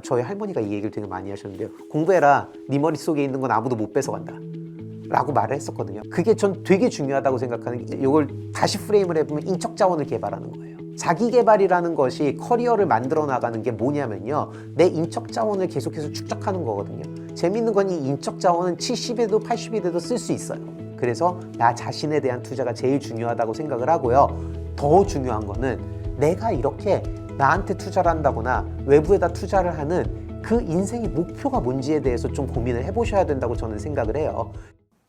저희 할머니가 이 얘기를 되게 많이 하셨는데요. 공부해라. 네 머릿속에 있는 건 아무도 못 뺏어간다. 라고 말을 했었거든요. 그게 전 되게 중요하다고 생각하는 게 이걸 다시 프레임을 해보면 인적 자원을 개발하는 거예요. 자기 개발이라는 것이 커리어를 만들어 나가는 게 뭐냐면요. 내 인적 자원을 계속해서 축적하는 거거든요. 재밌는 건 이 인적 자원은 70에도 80이 돼도 쓸 수 있어요. 그래서 나 자신에 대한 투자가 제일 중요하다고 생각을 하고요. 더 중요한 거는 내가 이렇게 나한테 투자를 한다거나 외부에다 투자를 하는 그 인생의 목표가 뭔지에 대해서 좀 고민을 해보셔야 된다고 저는 생각을 해요.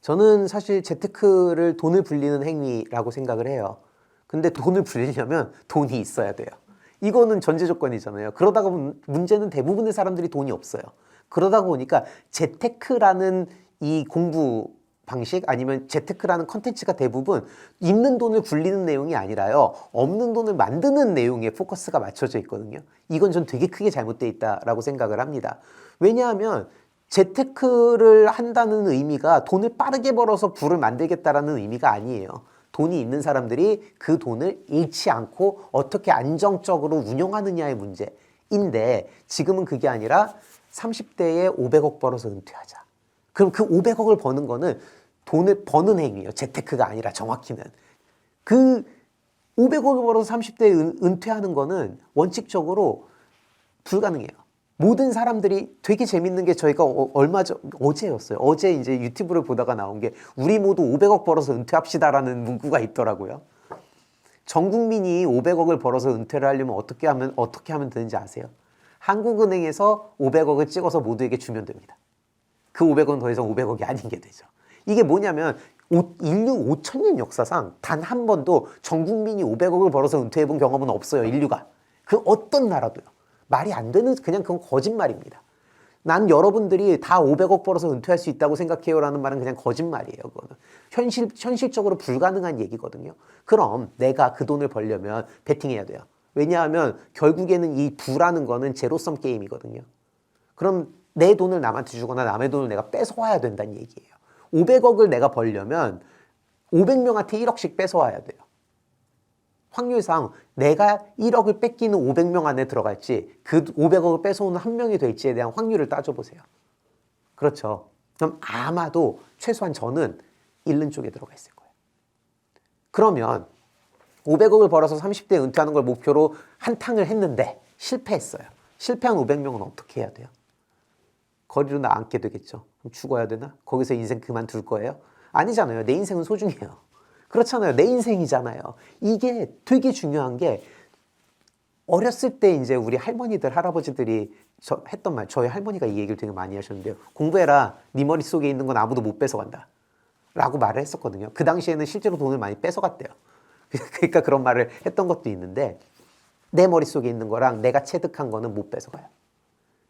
저는 사실 재테크를 돈을 불리는 행위라고 생각을 해요. 근데 돈을 불리려면 돈이 있어야 돼요. 이거는 전제 조건이잖아요. 그러다가 문제는 대부분의 사람들이 돈이 없어요. 그러다 보니까 재테크라는 이 공부 방식 아니면 재테크라는 컨텐츠가 대부분 있는 돈을 굴리는 내용이 아니라요. 없는 돈을 만드는 내용에 포커스가 맞춰져 있거든요. 이건 전 되게 크게 잘못되어 있다라고 생각을 합니다. 왜냐하면 재테크를 한다는 의미가 돈을 빠르게 벌어서 부를 만들겠다라는 의미가 아니에요. 돈이 있는 사람들이 그 돈을 잃지 않고 어떻게 안정적으로 운용하느냐의 문제인데 지금은 그게 아니라 30대에 500억 벌어서 은퇴하자. 그럼 그 500억을 버는 거는 돈을 버는 행위예요. 재테크가 아니라 정확히는. 그 500억을 벌어서 30대에 은퇴하는 거는 원칙적으로 불가능해요. 모든 사람들이 되게 재밌는 게 저희가 어제였어요. 어제 이제 유튜브를 보다가 나온 게 우리 모두 500억 벌어서 은퇴합시다라는 문구가 있더라고요. 전 국민이 500억을 벌어서 은퇴를 하려면 어떻게 하면 되는지 아세요? 한국은행에서 500억을 찍어서 모두에게 주면 됩니다. 그 500억은 더 이상 500억이 아닌 게 되죠. 이게 뭐냐면 인류 5천년 역사상 단 한 번도 전 국민이 500억을 벌어서 은퇴해본 경험은 없어요. 인류가. 그 어떤 나라도요. 말이 안 되는 그냥 그건 거짓말입니다. 난 여러분들이 다 500억 벌어서 은퇴할 수 있다고 생각해요 라는 말은 그냥 거짓말이에요. 그거는 현실적으로 불가능한 얘기거든요. 그럼 내가 그 돈을 벌려면 베팅해야 돼요. 왜냐하면 결국에는 이 부라는 거는 제로섬 게임이거든요. 그럼 내 돈을 남한테 주거나 남의 돈을 내가 뺏어와야 된다는 얘기예요. 500억을 내가 벌려면 500명한테 1억씩 뺏어와야 돼요. 확률상 내가 1억을 뺏기는 500명 안에 들어갈지 그 500억을 뺏어오는 한 명이 될지에 대한 확률을 따져보세요. 그렇죠. 그럼 아마도 최소한 저는 잃는 쪽에 들어가 있을 거예요. 그러면 500억을 벌어서 30대에 은퇴하는 걸 목표로 한탕을 했는데 실패했어요. 실패한 500명은 어떻게 해야 돼요? 거리로 나앉게 되겠죠. 그럼 죽어야 되나? 거기서 인생 그만둘 거예요? 아니잖아요. 내 인생은 소중해요. 그렇잖아요. 내 인생이잖아요. 이게 되게 중요한 게 어렸을 때 이제 우리 할머니들, 할아버지들이 했던 말, 저희 할머니가 이 얘기를 되게 많이 하셨는데요. 공부해라. 네 머릿속에 있는 건 아무도 못 뺏어간다. 라고 말을 했었거든요. 그 당시에는 실제로 돈을 많이 뺏어갔대요. 그러니까 그런 말을 했던 것도 있는데 내 머릿속에 있는 거랑 내가 체득한 거는 못 뺏어가요.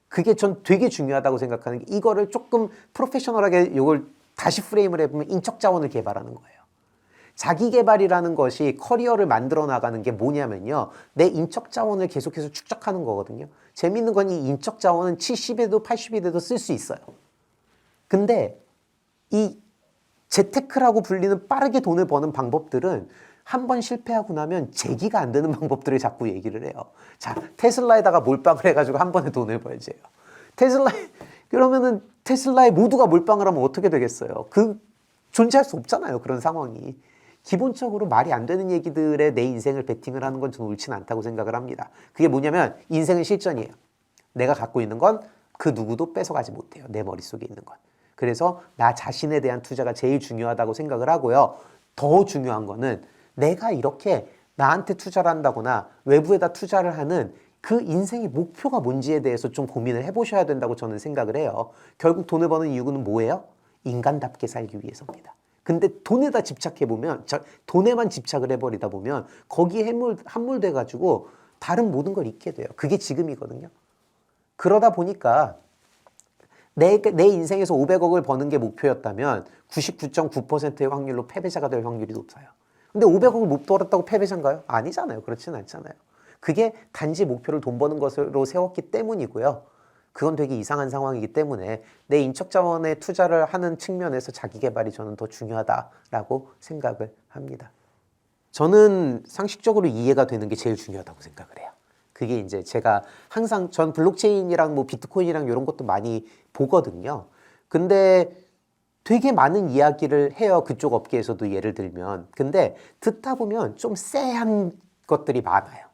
그게 전 되게 중요하다고 생각하는 게 이거를 조금 프로페셔널하게 이걸 다시 프레임을 해보면 인적 자원을 개발하는 거예요. 자기 개발이라는 것이 커리어를 만들어 나가는 게 뭐냐면요. 내 인적 자원을 계속해서 축적하는 거거든요. 재밌는 건 이 인적 자원은 70에도 80이 돼도 쓸 수 있어요. 근데 이 재테크라고 불리는 빠르게 돈을 버는 방법들은 한 번 실패하고 나면 재기가 안 되는 방법들을 자꾸 얘기를 해요. 자, 테슬라에다가 몰빵을 해가지고 한 번에 돈을 벌재요. 그러면은 테슬라에 모두가 몰빵을 하면 어떻게 되겠어요? 존재할 수 없잖아요. 그런 상황이. 기본적으로 말이 안 되는 얘기들에 내 인생을 베팅을 하는 건 저는 옳지는 않다고 생각을 합니다. 그게 뭐냐면 인생은 실전이에요. 내가 갖고 있는 건 그 누구도 뺏어가지 못해요. 내 머릿속에 있는 건. 그래서 나 자신에 대한 투자가 제일 중요하다고 생각을 하고요. 더 중요한 거는 내가 이렇게 나한테 투자를 한다거나 외부에다 투자를 하는 그 인생의 목표가 뭔지에 대해서 좀 고민을 해보셔야 된다고 저는 생각을 해요. 결국 돈을 버는 이유는 뭐예요? 인간답게 살기 위해서입니다. 근데 돈에다 집착해보면, 돈에만 집착을 해버리다 보면 거기에 함몰돼가지고 다른 모든 걸 잊게 돼요. 그게 지금이거든요. 그러다 보니까 내 인생에서 500억을 버는 게 목표였다면 99.9%의 확률로 패배자가 될 확률이 높아요. 근데 500억을 못 벌었다고 패배자인가요? 아니잖아요. 그렇지는 않잖아요. 그게 단지 목표를 돈 버는 것으로 세웠기 때문이고요. 그건 되게 이상한 상황이기 때문에 내 인적 자원에 투자를 하는 측면에서 자기 개발이 저는 더 중요하다라고 생각을 합니다. 저는 상식적으로 이해가 되는 게 제일 중요하다고 생각을 해요. 그게 이제 제가 항상 전 블록체인이랑 뭐 비트코인이랑 이런 것도 많이 보거든요. 근데 되게 많은 이야기를 해요. 그쪽 업계에서도 예를 들면. 근데 듣다 보면 좀 쎄한 것들이 많아요.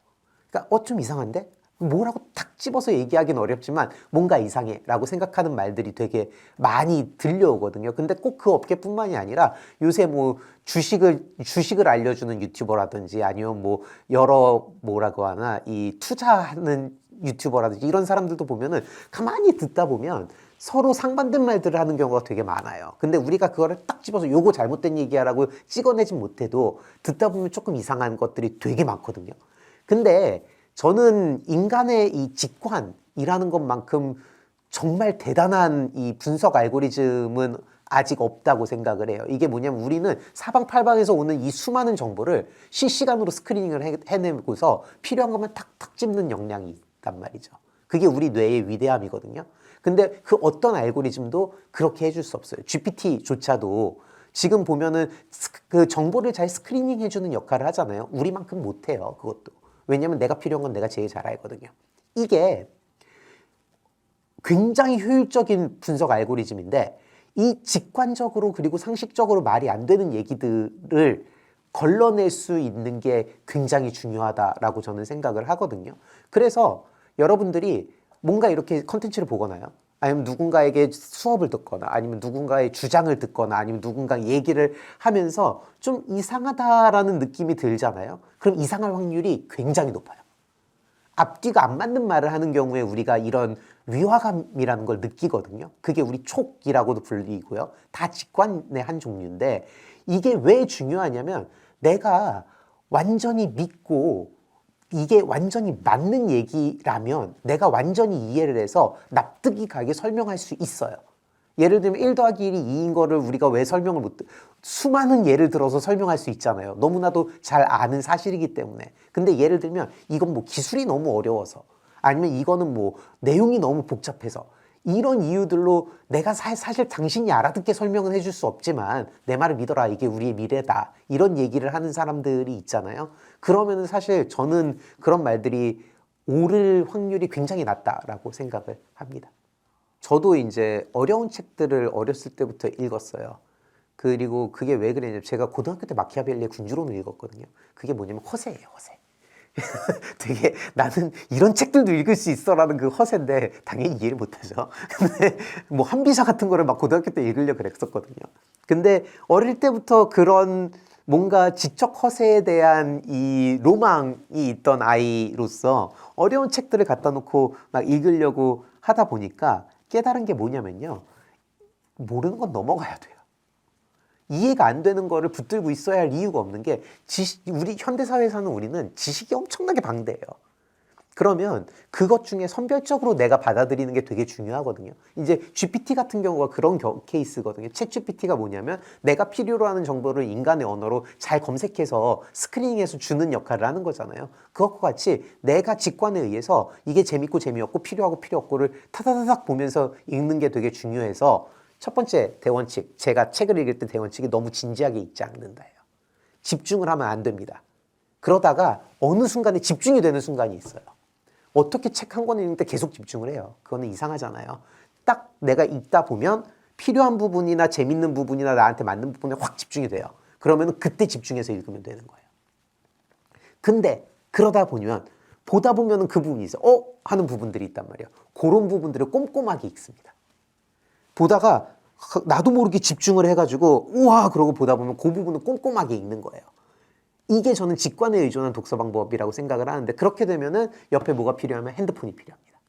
그러니까 좀 이상한데? 뭐라고 탁 집어서 얘기하기는 어렵지만 뭔가 이상해 라고 생각하는 말들이 되게 많이 들려오거든요. 근데 꼭 그 업계뿐만이 아니라 요새 뭐 주식을 알려주는 유튜버라든지 아니면 뭐 여러 뭐라고 하나 이 투자하는 유튜버라든지 이런 사람들도 보면은 가만히 듣다 보면 서로 상반된 말들을 하는 경우가 되게 많아요. 근데 우리가 그거를 딱 집어서 요거 잘못된 얘기야라고 찍어내진 못해도 듣다 보면 조금 이상한 것들이 되게 많거든요. 근데 저는 인간의 이 직관이라는 것만큼 정말 대단한 이 분석 알고리즘은 아직 없다고 생각을 해요. 이게 뭐냐면 우리는 사방팔방에서 오는 이 수많은 정보를 실시간으로 스크리닝을 해내고서 필요한 것만 탁탁 찝는 역량이 있단 말이죠. 그게 우리 뇌의 위대함이거든요. 근데 그 어떤 알고리즘도 그렇게 해줄 수 없어요. GPT조차도 지금 보면은 그 정보를 잘 스크리닝 해주는 역할을 하잖아요. 우리만큼 못해요. 그것도. 왜냐면 내가 필요한 건 내가 제일 잘 알거든요. 이게 굉장히 효율적인 분석 알고리즘인데 이 직관적으로 그리고 상식적으로 말이 안 되는 얘기들을 걸러낼 수 있는 게 굉장히 중요하다라고 저는 생각을 하거든요. 그래서 여러분들이 뭔가 이렇게 컨텐츠를 보거나요. 아니면 누군가에게 수업을 듣거나 아니면 누군가의 주장을 듣거나 아니면 누군가 얘기를 하면서 좀 이상하다라는 느낌이 들잖아요. 그럼 이상할 확률이 굉장히 높아요. 앞뒤가 안 맞는 말을 하는 경우에 우리가 이런 위화감이라는 걸 느끼거든요. 그게 우리 촉이라고도 불리고요. 다 직관의 한 종류인데 이게 왜 중요하냐면 내가 완전히 믿고 이게 완전히 맞는 얘기라면 내가 완전히 이해를 해서 납득이 가게 설명할 수 있어요. 예를 들면 1 더하기 1이 2인 거를 우리가 왜 설명을 수많은 예를 들어서 설명할 수 있잖아요. 너무나도 잘 아는 사실이기 때문에. 근데 예를 들면 이건 뭐 기술이 너무 어려워서 아니면 이거는 뭐 내용이 너무 복잡해서 이런 이유들로 내가 사실 당신이 알아듣게 설명은 해줄 수 없지만 내 말을 믿어라. 이게 우리의 미래다. 이런 얘기를 하는 사람들이 있잖아요. 그러면은 사실 저는 그런 말들이 옳을 확률이 굉장히 낮다라고 생각을 합니다. 저도 이제 어려운 책들을 어렸을 때부터 읽었어요. 그리고 그게 왜 그랬냐면 제가 고등학교 때 마키아벨리의 군주론을 읽었거든요. 그게 뭐냐면 허세예요, 허세. 되게 나는 이런 책들도 읽을 수 있어라는 그 허세인데 당연히 이해를 못하죠. 근데 뭐 한비사 같은 거를 막 고등학교 때 읽으려고 그랬었거든요. 근데 어릴 때부터 그런 뭔가 지적 허세에 대한 이 로망이 있던 아이로서 어려운 책들을 갖다 놓고 막 읽으려고 하다 보니까 깨달은 게 뭐냐면요. 모르는 건 넘어가야 돼요. 이해가 안 되는 거를 붙들고 있어야 할 이유가 없는 게 우리 현대사회에 사는 우리는 지식이 엄청나게 방대해요. 그러면 그것 중에 선별적으로 내가 받아들이는 게 되게 중요하거든요. 이제 GPT 같은 경우가 그런 케이스거든요. 챗 GPT가 뭐냐면 내가 필요로 하는 정보를 인간의 언어로 잘 검색해서 스크리닝해서 주는 역할을 하는 거잖아요. 그것과 같이 내가 직관에 의해서 이게 재밌고 재미없고 필요하고 필요 없고를 타다다닥 보면서 읽는 게 되게 중요해서 첫 번째 대원칙, 제가 책을 읽을 때 대원칙이 너무 진지하게 읽지 않는다예요. 집중을 하면 안 됩니다. 그러다가 어느 순간에 집중이 되는 순간이 있어요. 어떻게 책 한 권 읽는데 계속 집중을 해요? 그거는 이상하잖아요. 딱 내가 읽다 보면 필요한 부분이나 재밌는 부분이나 나한테 맞는 부분에 확 집중이 돼요. 그러면 그때 집중해서 읽으면 되는 거예요. 근데 그러다 보면 보다 보면 그 부분이 있어요. 하는 부분들이 있단 말이에요. 그런 부분들을 꼼꼼하게 읽습니다. 보다가 나도 모르게 집중을 해가지고 우와 그러고 보다 보면 그 부분을 꼼꼼하게 읽는 거예요. 이게 저는 직관에 의존한 독서 방법이라고 생각을 하는데 그렇게 되면은 옆에 뭐가 필요하면 핸드폰이 필요합니다.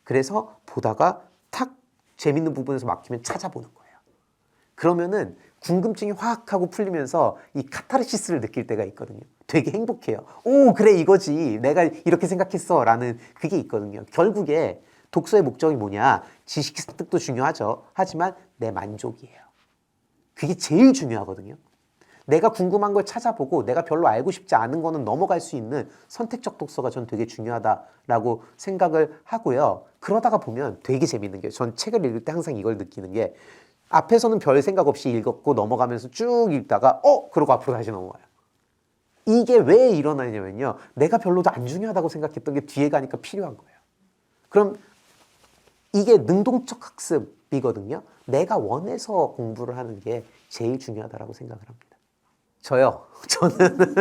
그래서 보다가 탁 재밌는 부분에서 막히면 찾아보는 거예요. 그러면은 궁금증이 확 하고 풀리면서 이 카타르시스를 느낄 때가 있거든요. 되게 행복해요. 오 그래 이거지 내가 이렇게 생각했어 라는 그게 있거든요. 결국에 독서의 목적이 뭐냐? 지식 습득도 중요하죠. 하지만 내 만족이에요. 그게 제일 중요하거든요. 내가 궁금한 걸 찾아보고 내가 별로 알고 싶지 않은 거는 넘어갈 수 있는 선택적 독서가 전 되게 중요하다라고 생각을 하고요. 그러다가 보면 되게 재밌는 게 전 책을 읽을 때 항상 이걸 느끼는 게 앞에서는 별 생각 없이 읽었고 넘어가면서 쭉 읽다가 그러고 앞으로 다시 넘어가요. 이게 왜 일어나냐면요. 내가 별로도 안 중요하다고 생각했던 게 뒤에 가니까 필요한 거예요. 그럼 이게 능동적 학습이거든요. 내가 원해서 공부를 하는 게 제일 중요하다고 생각을 합니다. 저요. 저는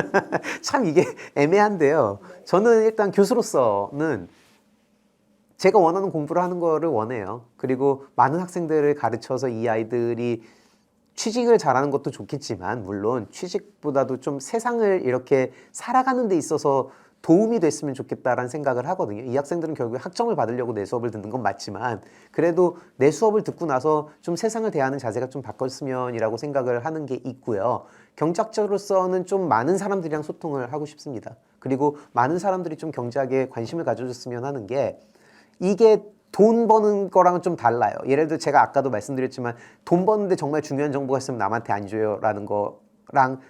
참 이게 애매한데요. 저는 일단 교수로서는 제가 원하는 공부를 하는 거를 원해요. 그리고 많은 학생들을 가르쳐서 이 아이들이 취직을 잘하는 것도 좋겠지만 물론 취직보다도 좀 세상을 이렇게 살아가는 데 있어서 도움이 됐으면 좋겠다라는 생각을 하거든요. 이 학생들은 결국에 학점을 받으려고 내 수업을 듣는 건 맞지만 그래도 내 수업을 듣고 나서 좀 세상을 대하는 자세가 좀 바뀌었으면이라고 생각을 하는 게 있고요. 경제학자로서는 좀 많은 사람들이랑 소통을 하고 싶습니다. 그리고 많은 사람들이 좀 경제학에 관심을 가져줬으면 하는 게 이게 돈 버는 거랑은 좀 달라요. 예를 들어 제가 아까도 말씀드렸지만 돈 버는데 정말 중요한 정보가 있으면 남한테 안 줘요라는 거랑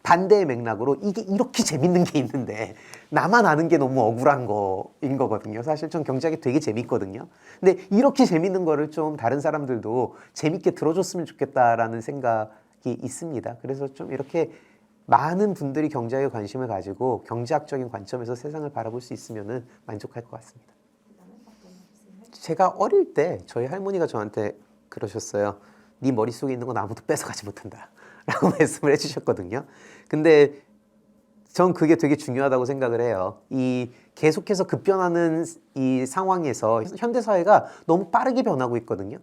반대의 맥락으로 이게 이렇게 재밌는 게 있는데 나만 아는 게 너무 억울한 거인 거거든요. 사실 전 경제학이 되게 재밌거든요. 근데 이렇게 재밌는 거를 좀 다른 사람들도 재밌게 들어줬으면 좋겠다라는 생각이 있습니다. 그래서 좀 이렇게 많은 분들이 경제학에 관심을 가지고 경제학적인 관점에서 세상을 바라볼 수 있으면 만족할 것 같습니다. 제가 어릴 때 저희 할머니가 저한테 그러셨어요. 네 머릿속에 있는 건 아무도 뺏어가지 못한다 라고 말씀을 해주셨거든요. 근데 전 그게 되게 중요하다고 생각을 해요. 이 계속해서 급변하는 이 상황에서 현대사회가 너무 빠르게 변하고 있거든요.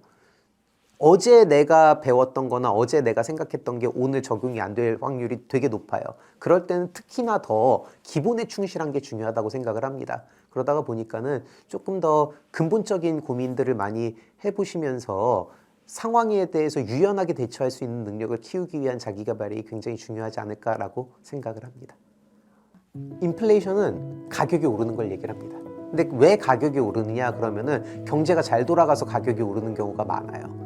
어제 내가 배웠던 거나 어제 내가 생각했던 게 오늘 적용이 안 될 확률이 되게 높아요. 그럴 때는 특히나 더 기본에 충실한 게 중요하다고 생각을 합니다. 그러다가 보니까는 조금 더 근본적인 고민들을 많이 해보시면서 상황에 대해서 유연하게 대처할 수 있는 능력을 키우기 위한 자기개발이 굉장히 중요하지 않을까라고 생각을 합니다. 인플레이션은 가격이 오르는 걸 얘기를 합니다. 근데 왜 가격이 오르느냐 그러면은 경제가 잘 돌아가서 가격이 오르는 경우가 많아요.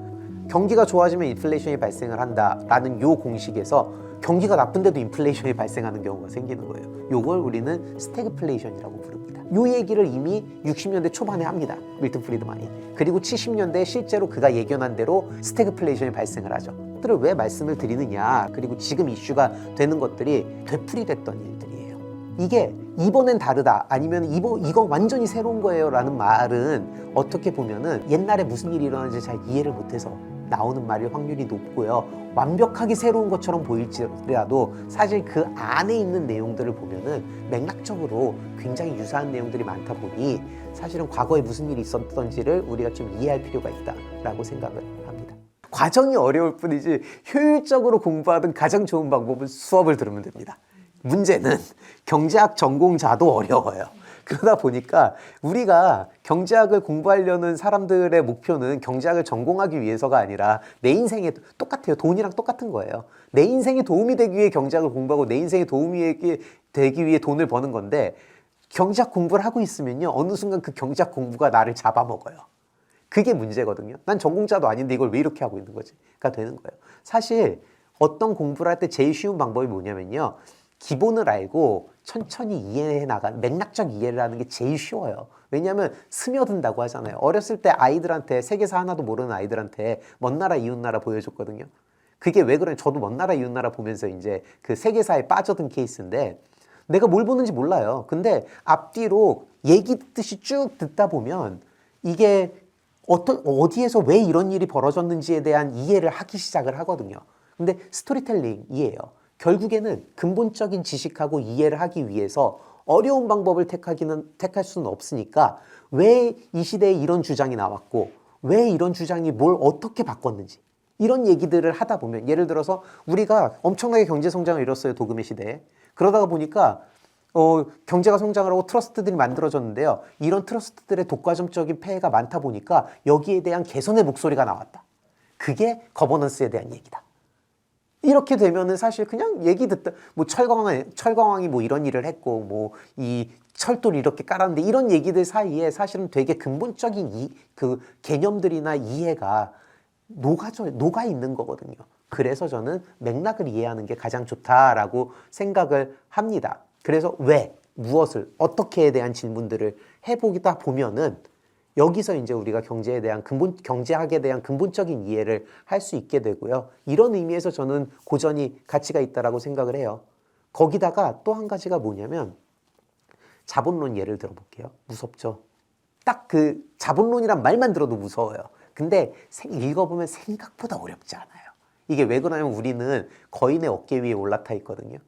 경기가 좋아지면 인플레이션이 발생을 한다라는 요 공식에서 경기가 나쁜데도 인플레이션이 발생하는 경우가 생기는 거예요. 요걸 우리는 스태그플레이션이라고 부릅니다. 요 얘기를 이미 60년대 초반에 합니다. 밀턴 프리드만이. 그리고 70년대에 실제로 그가 예견한 대로 스태그플레이션이 발생을 하죠. 이들을 왜 말씀을 드리느냐. 그리고 지금 이슈가 되는 것들이 되풀이됐던 일들이에요. 이게 이번엔 다르다 아니면 이거 완전히 새로운 거예요 라는 말은 어떻게 보면은 옛날에 무슨 일이 일어나는지 잘 이해를 못해서 나오는 말일 확률이 높고요. 완벽하게 새로운 것처럼 보일지라도 사실 그 안에 있는 내용들을 보면은 맥락적으로 굉장히 유사한 내용들이 많다 보니 사실은 과거에 무슨 일이 있었던지를 우리가 좀 이해할 필요가 있다라고 생각을 합니다. 과정이 어려울 뿐이지 효율적으로 공부하던 가장 좋은 방법은 수업을 들으면 됩니다. 문제는 경제학 전공자도 어려워요. 그러다 보니까 우리가 경제학을 공부하려는 사람들의 목표는 경제학을 전공하기 위해서가 아니라 내 인생에 똑같아요. 돈이랑 똑같은 거예요. 내 인생에 도움이 되기 위해 경제학을 공부하고 내 인생에 도움이 되기 위해 돈을 버는 건데 경제학 공부를 하고 있으면요. 어느 순간 그 경제학 공부가 나를 잡아먹어요. 그게 문제거든요. 난 전공자도 아닌데 이걸 왜 이렇게 하고 있는 거지?가 되는 거예요. 사실 어떤 공부를 할 때 제일 쉬운 방법이 뭐냐면요. 기본을 알고 천천히 이해해 나가는 맥락적 이해를 하는 게 제일 쉬워요. 왜냐하면 스며든다고 하잖아요. 어렸을 때 아이들한테 세계사 하나도 모르는 아이들한테 먼 나라 이웃 나라 보여줬거든요. 그게 왜 그러냐? 저도 먼 나라 이웃 나라 보면서 이제 그 세계사에 빠져든 케이스인데 내가 뭘 보는지 몰라요. 근데 앞뒤로 얘기 듣듯이 쭉 듣다 보면 이게 어디에서 왜 이런 일이 벌어졌는지에 대한 이해를 하기 시작을 하거든요. 근데 스토리텔링이에요. 결국에는 근본적인 지식하고 이해를 하기 위해서 어려운 방법을 택할 수는 없으니까 왜 이 시대에 이런 주장이 나왔고 왜 이런 주장이 뭘 어떻게 바꿨는지 이런 얘기들을 하다 보면 예를 들어서 우리가 엄청나게 경제 성장을 이뤘어요. 도금의 시대에. 그러다가 보니까 경제가 성장을 하고 트러스트들이 만들어졌는데요. 이런 트러스트들의 독과점적인 폐해가 많다 보니까 여기에 대한 개선의 목소리가 나왔다. 그게 거버넌스에 대한 얘기다. 이렇게 되면은 사실 그냥 얘기 듣다 뭐 철강왕이 뭐 이런 일을 했고 뭐 이 철도를 이렇게 깔았는데 이런 얘기들 사이에 사실은 되게 근본적인 그 개념들이나 이해가 녹아 있는 거거든요. 그래서 저는 맥락을 이해하는 게 가장 좋다라고 생각을 합니다. 그래서 왜, 무엇을, 어떻게에 대한 질문들을 해보다 보면은 여기서 이제 우리가 경제학에 대한 근본적인 이해를 할 수 있게 되고요. 이런 의미에서 저는 고전이 가치가 있다라고 생각을 해요. 거기다가 또 한 가지가 뭐냐면 자본론 예를 들어볼게요. 무섭죠? 딱 그 자본론이란 말만 들어도 무서워요. 근데 읽어보면 생각보다 어렵지 않아요. 이게 왜 그러냐면 우리는 거인의 어깨 위에 올라타 있거든요.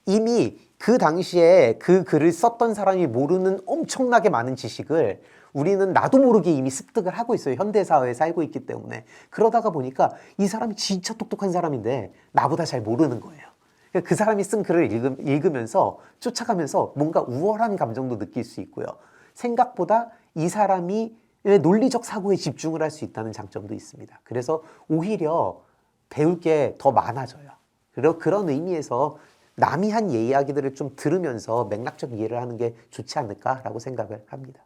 이미 그 당시에 그 글을 썼던 사람이 모르는 엄청나게 많은 지식을 우리는 나도 모르게 이미 습득을 하고 있어요. 현대사회에 살고 있기 때문에. 그러다가 보니까 이 사람이 진짜 똑똑한 사람인데 나보다 잘 모르는 거예요. 그 사람이 쓴 글을 읽으면서 쫓아가면서 뭔가 우월한 감정도 느낄 수 있고요. 생각보다 이 사람이 논리적 사고에 집중을 할 수 있다는 장점도 있습니다. 그래서 오히려 배울 게 더 많아져요. 그리고 그런 의미에서 남이 한 이야기들을 좀 들으면서 맥락적 이해를 하는 게 좋지 않을까라고 생각을 합니다.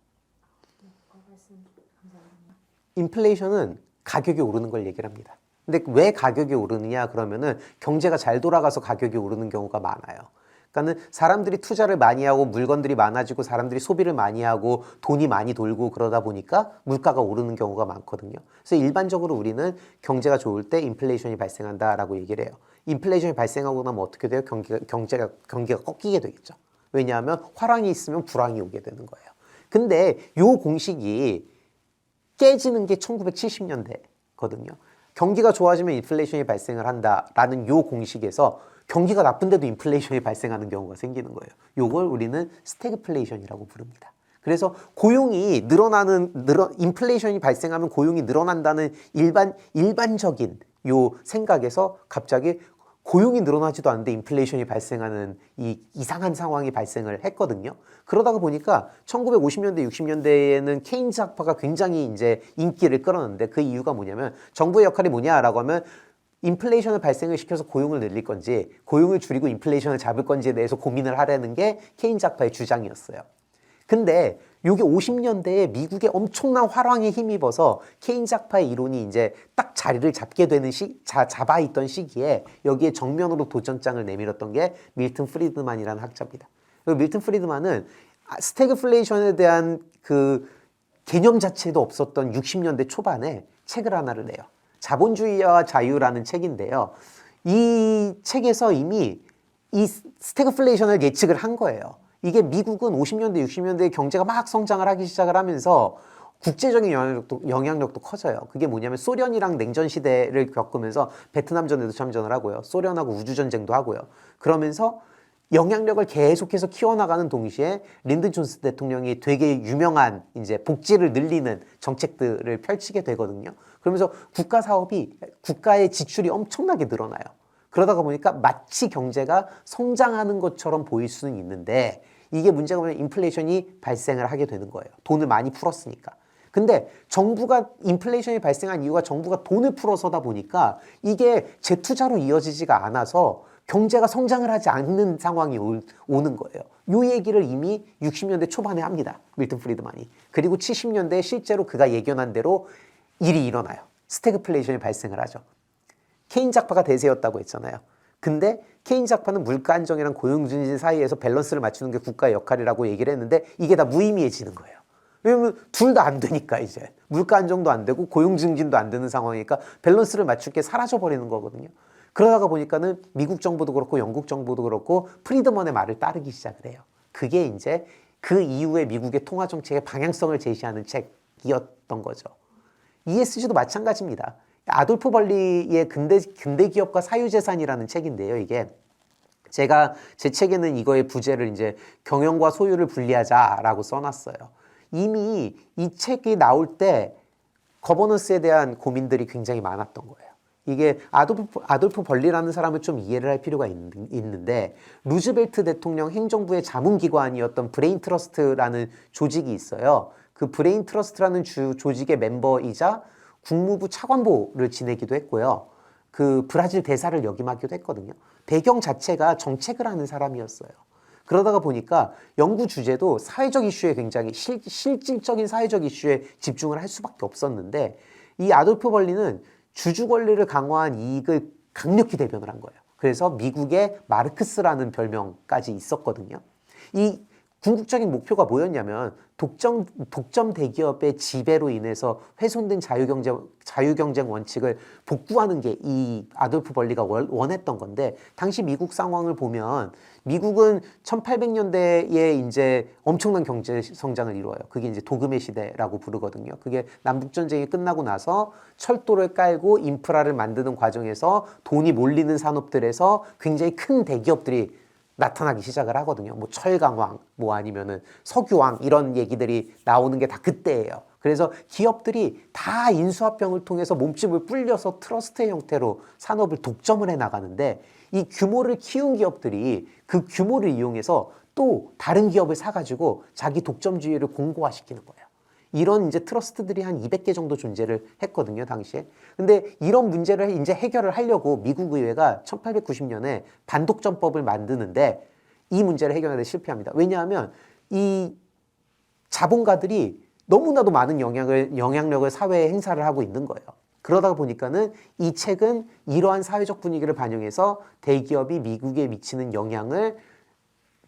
인플레이션은 가격이 오르는 걸 얘기를 합니다. 근데 왜 가격이 오르느냐 그러면은 경제가 잘 돌아가서 가격이 오르는 경우가 많아요. 그러니까는 사람들이 투자를 많이 하고 물건들이 많아지고 사람들이 소비를 많이 하고 돈이 많이 돌고 그러다 보니까 물가가 오르는 경우가 많거든요. 그래서 일반적으로 우리는 경제가 좋을 때 인플레이션이 발생한다라고 얘기를 해요. 인플레이션이 발생하고 나면 어떻게 돼요? 경기가 꺾이게 되겠죠. 왜냐하면 화랑이 있으면 불황이 오게 되는 거예요. 근데 요 공식이 깨지는 게 1970년대거든요. 경기가 좋아지면 인플레이션이 발생을 한다라는 요 공식에서 경기가 나쁜데도 인플레이션이 발생하는 경우가 생기는 거예요. 요걸 우리는 스태그플레이션이라고 부릅니다. 그래서 고용이 인플레이션이 발생하면 고용이 늘어난다는 일반적인 요 생각에서 갑자기 고용이 늘어나지도 않는데 인플레이션이 발생하는 이 이상한 상황이 발생을 했거든요. 그러다가 보니까 1950년대, 60년대에는 케인즈 학파가 굉장히 이제 인기를 끌었는데 그 이유가 뭐냐면 정부의 역할이 뭐냐라고 하면 인플레이션을 발생을 시켜서 고용을 늘릴 건지 고용을 줄이고 인플레이션을 잡을 건지에 대해서 고민을 하라는 게 케인즈 학파의 주장이었어요. 근데 이게 50년대에 미국의 엄청난 화랑에 힘입어서 케인즈 학파의 이론이 이제 딱 자리를 잡게 되는 잡아 있던 시기에 여기에 정면으로 도전장을 내밀었던 게 밀턴 프리드만이라는 학자입니다. 밀턴 프리드만은 스태그플레이션에 대한 그 개념 자체도 없었던 60년대 초반에 책을 하나를 내요. 자본주의와 자유라는 책인데요. 이 책에서 이미 이 스태그플레이션을 예측을 한 거예요. 이게 미국은 50년대, 60년대에 경제가 막 성장을 하기 시작을 하면서 국제적인 영향력도 커져요. 그게 뭐냐면 소련이랑 냉전 시대를 겪으면서 베트남전에도 참전을 하고요. 소련하고 우주전쟁도 하고요. 그러면서 영향력을 계속해서 키워나가는 동시에 린든 존슨 대통령이 되게 유명한 이제 복지를 늘리는 정책들을 펼치게 되거든요. 그러면서 국가의 지출이 엄청나게 늘어나요. 그러다가 보니까 마치 경제가 성장하는 것처럼 보일 수는 있는데 이게 문제가 뭐냐면 인플레이션이 발생을 하게 되는 거예요. 돈을 많이 풀었으니까. 근데 인플레이션이 발생한 이유가 정부가 돈을 풀어서다 보니까 이게 재투자로 이어지지가 않아서 경제가 성장을 하지 않는 상황이 오는 거예요. 이 얘기를 이미 60년대 초반에 합니다. 밀턴 프리드만이. 그리고 70년대에 실제로 그가 예견한 대로 일이 일어나요. 스태그플레이션이 발생을 하죠. 케인즈 학파가 대세였다고 했잖아요. 근데 케인즈 학파는 물가 안정이랑 고용 증진 사이에서 밸런스를 맞추는 게 국가의 역할이라고 얘기를 했는데 이게 다 무의미해지는 거예요. 왜냐면 둘 다 안 되니까 이제 물가 안정도 안 되고 고용 증진도 안 되는 상황이니까 밸런스를 맞출 게 사라져 버리는 거거든요. 그러다가 보니까는 미국 정부도 그렇고 영국 정부도 그렇고 프리드먼의 말을 따르기 시작을 해요. 그게 이제 그 이후에 미국의 통화 정책의 방향성을 제시하는 책이었던 거죠. ESG도 마찬가지입니다. 아돌프 벌리의 근대 기업과 사유재산이라는 책인데요. 이게 제 책에는 이거의 부제를 이제 경영과 소유를 분리하자라고 써놨어요. 이미 이 책이 나올 때 거버넌스에 대한 고민들이 굉장히 많았던 거예요. 이게 아돌프 벌리라는 사람을 좀 이해를 할 필요가 있는데 루즈벨트 대통령 행정부의 자문기관이었던 브레인 트러스트라는 조직이 있어요. 그 브레인 트러스트라는 조직의 멤버이자 국무부 차관보를 지내기도 했고요. 그 브라질 대사를 역임하기도 했거든요. 배경 자체가 정책을 하는 사람이었어요. 그러다가 보니까 연구 주제도 사회적 이슈에 굉장히 실질적인 사회적 이슈에 집중을 할 수밖에 없었는데 이 아돌프 벌리는 주주 권리를 강화한 이익을 강력히 대변을 한 거예요. 그래서 미국의 마르크스라는 별명까지 있었거든요. 이 궁극적인 목표가 뭐였냐면 독점 대기업의 지배로 인해서 훼손된 자유경쟁 원칙을 복구하는 게 이 아돌프 벌리가 원했던 건데, 당시 미국 상황을 보면 미국은 1800년대에 이제 엄청난 경제 성장을 이루어요. 그게 이제 도금의 시대라고 부르거든요. 그게 남북전쟁이 끝나고 나서 철도를 깔고 인프라를 만드는 과정에서 돈이 몰리는 산업들에서 굉장히 큰 대기업들이 나타나기 시작을 하거든요. 뭐 철강왕, 뭐 아니면은 석유왕, 이런 얘기들이 나오는 게 다 그때예요. 그래서 기업들이 다 인수합병을 통해서 몸집을 불려서 트러스트의 형태로 산업을 독점을 해 나가는데, 이 규모를 키운 기업들이 그 규모를 이용해서 또 다른 기업을 사가지고 자기 독점주의를 공고화시키는 거예요. 이런 이제 트러스트들이 한 200개 정도 존재를 했거든요, 당시에. 근데 이런 문제를 이제 해결을 하려고 미국 의회가 1890년에 반독점법을 만드는데 이 문제를 해결하는데 실패합니다. 왜냐하면 이 자본가들이 너무나도 많은 영향력을 사회에 행사를 하고 있는 거예요. 그러다 보니까는 이 책은 이러한 사회적 분위기를 반영해서 대기업이 미국에 미치는 영향을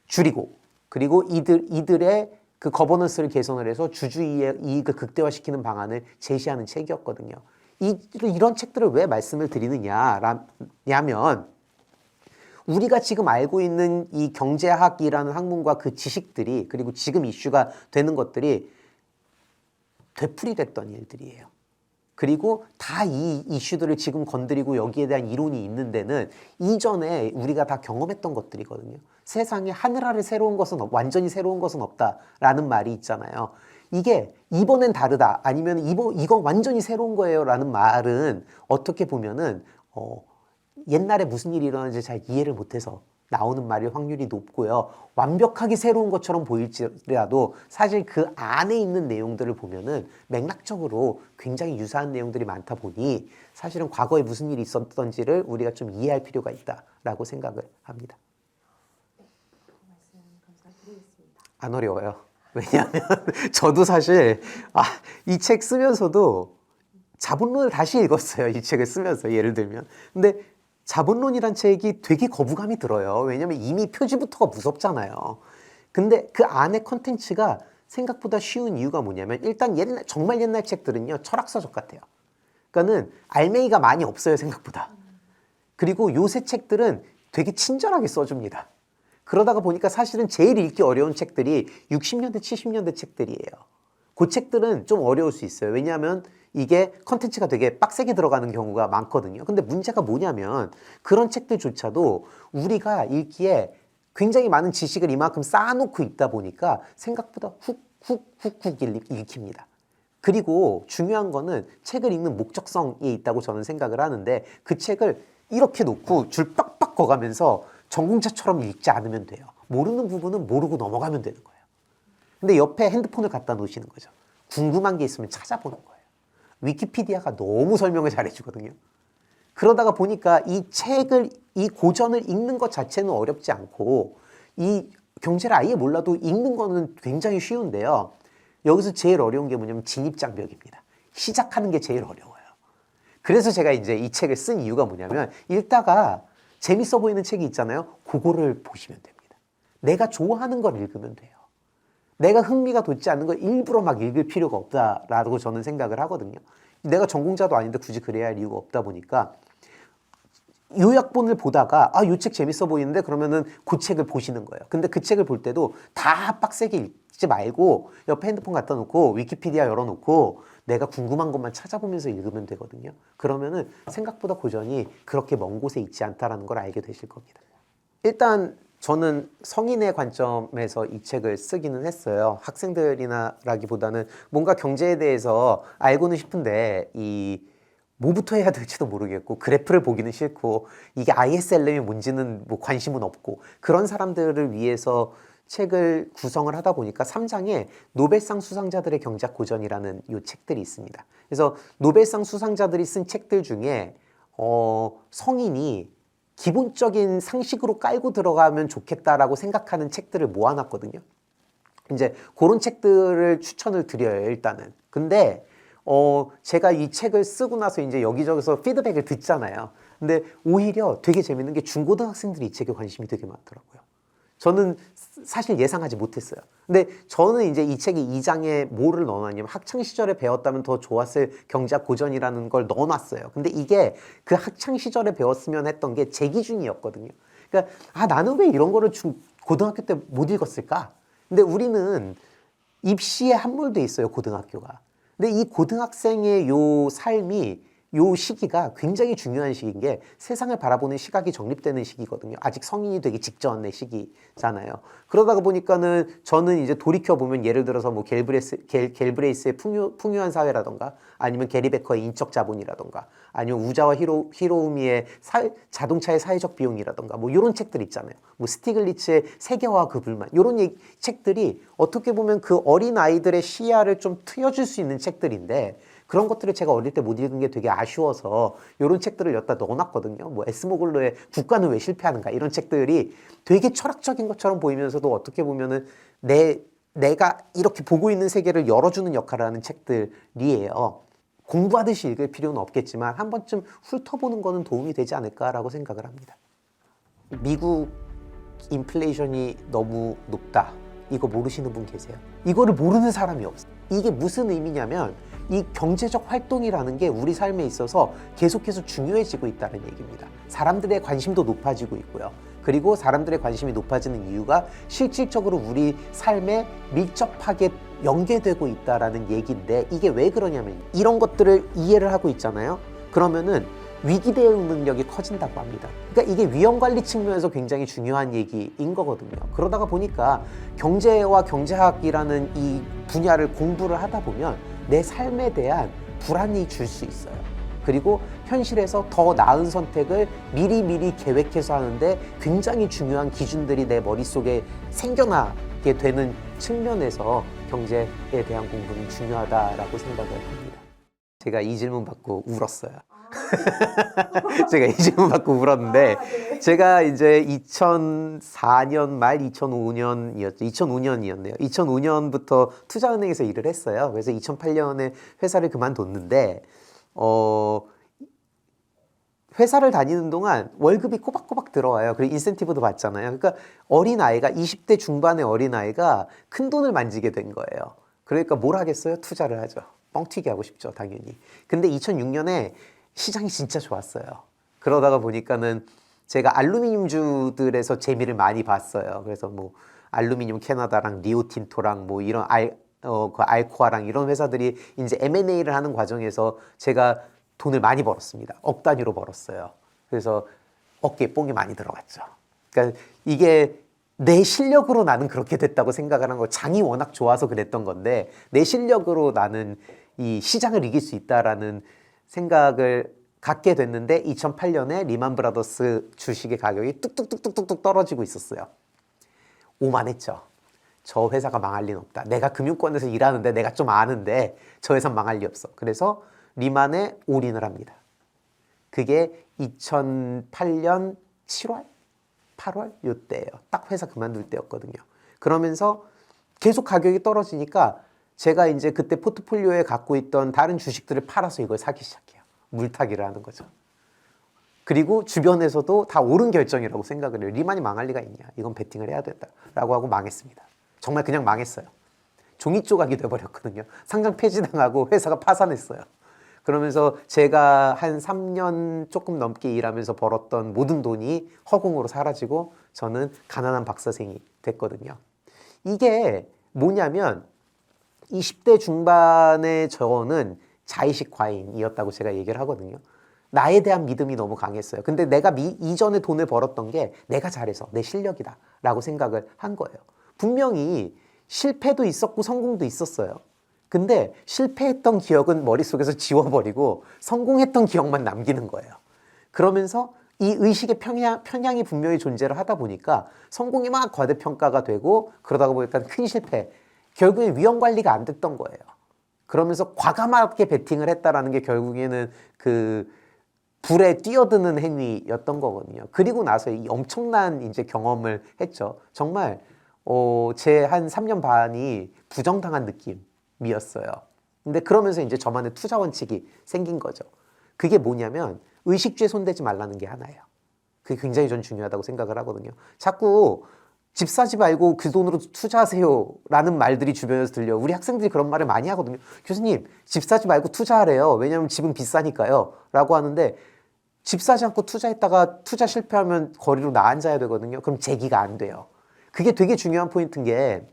줄이고, 그리고 이들의 그 거버넌스를 개선을 해서 주주의 이익을 극대화시키는 방안을 제시하는 책이었거든요. 이런 책들을 왜 말씀을 드리느냐면, 우리가 지금 알고 있는 이 경제학이라는 학문과 그 지식들이, 그리고 지금 이슈가 되는 것들이 되풀이됐던 일들이에요. 그리고 다 이 이슈들을 지금 건드리고 여기에 대한 이론이 있는 데는 이전에 우리가 다 경험했던 것들이거든요. 세상에 하늘 아래 새로운 것은 완전히 새로운 것은 없다라는 말이 있잖아요. 이게 이번엔 다르다, 아니면 이건 완전히 새로운 거예요 라는 말은 어떻게 보면은 옛날에 무슨 일이 일어나는지 잘 이해를 못해서 나오는 말일 확률이 높고요. 완벽하게 새로운 것처럼 보일지라도 사실 그 안에 있는 내용들을 보면은 맥락적으로 굉장히 유사한 내용들이 많다 보니 사실은 과거에 무슨 일이 있었던지를 우리가 좀 이해할 필요가 있다라고 생각을 합니다. 말씀 감사드리겠습니다. 안 어려워요. 왜냐하면 저도 사실 이 책 쓰면서도 자본론을 다시 읽었어요. 이 책을 쓰면서, 예를 들면. 근데 자본론이란 책이 되게 거부감이 들어요. 왜냐면 이미 표지부터가 무섭잖아요. 근데 그 안에 컨텐츠가 생각보다 쉬운 이유가 뭐냐면, 일단 정말 옛날 책들은요, 철학서적 같아요. 그러니까는 알맹이가 많이 없어요, 생각보다. 그리고 요새 책들은 되게 친절하게 써줍니다. 그러다가 보니까 사실은 제일 읽기 어려운 책들이 60년대, 70년대 책들이에요. 그 책들은 좀 어려울 수 있어요. 왜냐하면 이게 컨텐츠가 되게 빡세게 들어가는 경우가 많거든요. 근데 문제가 뭐냐면, 그런 책들조차도 우리가 읽기에 굉장히 많은 지식을 이만큼 쌓아놓고 있다 보니까 생각보다 훅 읽힙니다. 그리고 중요한 거는 책을 읽는 목적성에 있다고 저는 생각을 하는데, 그 책을 이렇게 놓고 줄 빡빡 거가면서 전공자처럼 읽지 않으면 돼요. 모르는 부분은 모르고 넘어가면 되는 거예요. 근데 옆에 핸드폰을 갖다 놓으시는 거죠. 궁금한 게 있으면 찾아보는 거예요. 위키피디아가 너무 설명을 잘해주거든요. 그러다가 보니까 이 고전을 읽는 것 자체는 어렵지 않고, 이 경제를 아예 몰라도 읽는 거는 굉장히 쉬운데요. 여기서 제일 어려운 게 뭐냐면 진입장벽입니다. 시작하는 게 제일 어려워요. 그래서 제가 이제 이 책을 쓴 이유가 뭐냐면, 읽다가 재밌어 보이는 책이 있잖아요. 그거를 보시면 됩니다. 내가 좋아하는 걸 읽으면 돼요. 내가 흥미가 돋지 않는 걸 일부러 막 읽을 필요가 없다라고 저는 생각을 하거든요. 내가 전공자도 아닌데 굳이 그래야 할 이유가 없다 보니까, 요약본을 보다가 이 책 재밌어 보이는데, 그러면은 그 책을 보시는 거예요. 근데 그 책을 볼 때도 다 빡세게 읽지 말고 옆에 핸드폰 갖다 놓고 위키피디아 열어놓고 내가 궁금한 것만 찾아보면서 읽으면 되거든요. 그러면은 생각보다 고전이 그렇게 먼 곳에 있지 않다라는 걸 알게 되실 겁니다. 일단 저는 성인의 관점에서 이 책을 쓰기는 했어요. 학생들이나라기보다는 뭔가 경제에 대해서 알고는 싶은데 뭐부터 해야 될지도 모르겠고, 그래프를 보기는 싫고, 이게 ISLM이 뭔지는 뭐 관심은 없고, 그런 사람들을 위해서 책을 구성을 하다 보니까 3장에 노벨상 수상자들의 경제학 고전이라는 요 책들이 있습니다. 그래서 노벨상 수상자들이 쓴 책들 중에 성인이 기본적인 상식으로 깔고 들어가면 좋겠다라고 생각하는 책들을 모아놨거든요. 이제 그런 책들을 추천을 드려요, 일단은. 근데 제가 이 책을 쓰고 나서 이제 여기저기서 피드백을 듣잖아요. 근데 오히려 되게 재밌는 게 중고등학생들이 이 책에 관심이 되게 많더라고요. 저는 사실 예상하지 못했어요. 근데 저는 이제 이 책의 2장에 뭐를 넣어놨냐면 학창 시절에 배웠다면 더 좋았을 경제학 고전이라는 걸 넣어놨어요. 근데 이게 그 학창 시절에 배웠으면 했던 게 제 기준이었거든요. 그러니까 나는 왜 이런 거를 고등학교 때 못 읽었을까? 근데 우리는 입시에 함몰돼 있어요, 고등학교가. 근데 이 고등학생의 요 삶이 요 시기가 굉장히 중요한 시기인 게 세상을 바라보는 시각이 정립되는 시기거든요. 아직 성인이 되기 직전의 시기잖아요. 그러다가 보니까는 저는 이제 돌이켜보면 예를 들어서 뭐 갤브레이스의 풍요한 사회라던가 아니면 게리 베커의 인적 자본이라던가 아니면 우자와 히로우미의 자동차의 사회적 비용이라던가 뭐 이런 책들 있잖아요. 뭐 스티글리츠의 세계화와 그 불만 이런 책들이 어떻게 보면 그 어린 아이들의 시야를 좀 트여줄 수 있는 책들인데 그런 것들을 제가 어릴 때 못 읽은 게 되게 아쉬워서 이런 책들을 여기다 넣어놨거든요. 뭐 에스모글로의 국가는 왜 실패하는가 이런 책들이 되게 철학적인 것처럼 보이면서도 어떻게 보면은 내가 이렇게 보고 있는 세계를 열어주는 역할을 하는 책들이에요. 공부하듯이 읽을 필요는 없겠지만 한 번쯤 훑어보는 거는 도움이 되지 않을까라고 생각을 합니다. 미국 인플레이션이 너무 높다. 이거 모르시는 분 계세요? 이거를 모르는 사람이 없어요. 이게 무슨 의미냐면 이 경제적 활동이라는 게 우리 삶에 있어서 계속해서 중요해지고 있다는 얘기입니다. 사람들의 관심도 높아지고 있고요. 그리고 사람들의 관심이 높아지는 이유가 실질적으로 우리 삶에 밀접하게 연계되고 있다는 얘기인데 이게 왜 그러냐면 이런 것들을 이해를 하고 있잖아요. 그러면은 위기 대응 능력이 커진다고 합니다. 그러니까 이게 위험관리 측면에서 굉장히 중요한 얘기인 거거든요. 그러다가 보니까 경제와 경제학이라는 이 분야를 공부를 하다 보면 내 삶에 대한 불안이 줄 수 있어요. 그리고 현실에서 더 나은 선택을 미리미리 계획해서 하는데 굉장히 중요한 기준들이 내 머릿속에 생겨나게 되는 측면에서 경제에 대한 공부는 중요하다라고 생각을 합니다. 제가 이 질문 받고 울었어요. 제가 이 질문 받고 울었는데 네. 제가 이제 2004년 말 2005년이었죠. 2005년이었네요. 2005년부터 투자은행에서 일을 했어요. 그래서 2008년에 회사를 그만뒀는데 회사를 다니는 동안 월급이 꼬박꼬박 들어와요. 그리고 인센티브도 받잖아요. 그러니까 어린아이가 20대 중반의 어린아이가 큰 돈을 만지게 된 거예요. 그러니까 뭘 하겠어요? 투자를 하죠. 뻥튀기 하고 싶죠, 당연히. 근데 2006년에 시장이 진짜 좋았어요. 그러다가 보니까는 제가 알루미늄주들에서 재미를 많이 봤어요. 그래서 뭐 알루미늄 캐나다랑 리오틴토랑 뭐 이런 그 알코아랑 이런 회사들이 이제 M&A를 하는 과정에서 제가 돈을 많이 벌었습니다. 억 단위로 벌었어요. 그래서 어깨에 뽕이 많이 들어갔죠. 그러니까 이게 내 실력으로 나는 그렇게 됐다고 생각을 한 거, 장이 워낙 좋아서 그랬던 건데 내 실력으로 나는 이 시장을 이길 수 있다라는 생각을 갖게 됐는데 2008년에 리만 브라더스 주식의 가격이 뚝뚝뚝뚝뚝 떨어지고 있었어요. 오만했죠. 저 회사가 망할 리는 없다. 내가 금융권에서 일하는데 내가 좀 아는데 저 회사 망할 리 없어. 그래서 리만에 올인을 합니다. 그게 2008년 7월? 8월? 요때예요. 딱 회사 그만둘 때였거든요. 그러면서 계속 가격이 떨어지니까 제가 이제 그때 포트폴리오에 갖고 있던 다른 주식들을 팔아서 이걸 사기 시작해요. 물타기를 하는 거죠. 그리고 주변에서도 다 옳은 결정이라고 생각을 해요. 리만이 망할 리가 있냐. 이건 베팅을 해야 된다라고 하고 망했습니다. 정말 그냥 망했어요. 종이 조각이 돼버렸거든요. 상장 폐지당하고 회사가 파산했어요. 그러면서 제가 한 3년 조금 넘게 일하면서 벌었던 모든 돈이 허공으로 사라지고 저는 가난한 박사생이 됐거든요. 이게 뭐냐면 20대 중반의 저는 자의식 과잉이었다고 제가 얘기를 하거든요. 나에 대한 믿음이 너무 강했어요. 근데 내가 이전에 돈을 벌었던 게 내가 잘해서 내 실력이다 라고 생각을 한 거예요. 분명히 실패도 있었고 성공도 있었어요. 근데 실패했던 기억은 머릿속에서 지워버리고 성공했던 기억만 남기는 거예요. 그러면서 이 의식의 편향이 분명히 존재를 하다 보니까 성공이 막 과대평가가 되고 그러다가 보니까 큰 실패, 결국엔 위험 관리가 안 됐던 거예요. 그러면서 과감하게 베팅을 했다라는 게 결국에는 그 불에 뛰어드는 행위였던 거거든요. 그리고 나서 이 엄청난 이제 경험을 했죠. 정말 제 한 3년 반이 부정당한 느낌이었어요. 근데 그러면서 이제 저만의 투자 원칙이 생긴 거죠. 그게 뭐냐면 의식주에 손대지 말라는 게 하나예요. 그게 굉장히 전 중요하다고 생각을 하거든요. 자꾸 집 사지 말고 그 돈으로 투자하세요 라는 말들이 주변에서 들려요. 우리 학생들이 그런 말을 많이 하거든요. 교수님, 집 사지 말고 투자하래요. 왜냐하면 집은 비싸니까요. 라고 하는데 집 사지 않고 투자했다가 투자 실패하면 거리로 나앉아야 되거든요. 그럼 재기가 안 돼요. 그게 되게 중요한 포인트인 게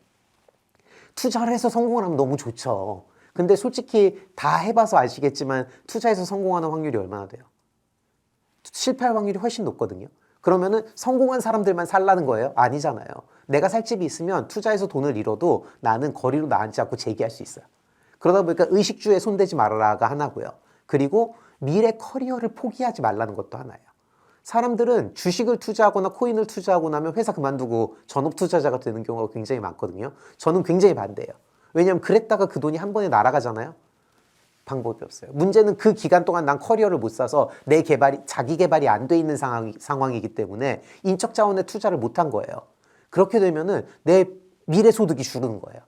투자를 해서 성공을 하면 너무 좋죠. 근데 솔직히 다 해봐서 아시겠지만 투자해서 성공하는 확률이 얼마나 돼요? 실패할 확률이 훨씬 높거든요. 그러면은 성공한 사람들만 살라는 거예요? 아니잖아요. 내가 살 집이 있으면 투자해서 돈을 잃어도 나는 거리로 나앉지 않고 재기할 수 있어요. 그러다 보니까 의식주에 손대지 말아라가 하나고요. 그리고 미래 커리어를 포기하지 말라는 것도 하나예요. 사람들은 주식을 투자하거나 코인을 투자하고 나면 회사 그만두고 전업 투자자가 되는 경우가 굉장히 많거든요. 저는 굉장히 반대예요. 왜냐하면 그랬다가 그 돈이 한 번에 날아가잖아요. 방법이 없어요. 문제는 그 기간 동안 난 커리어를 못 쌓아서 내 개발이, 자기 개발이 안 돼 있는 상황이기 때문에 인적 자원에 투자를 못 한 거예요. 그렇게 되면은 내 미래 소득이 줄는 거예요.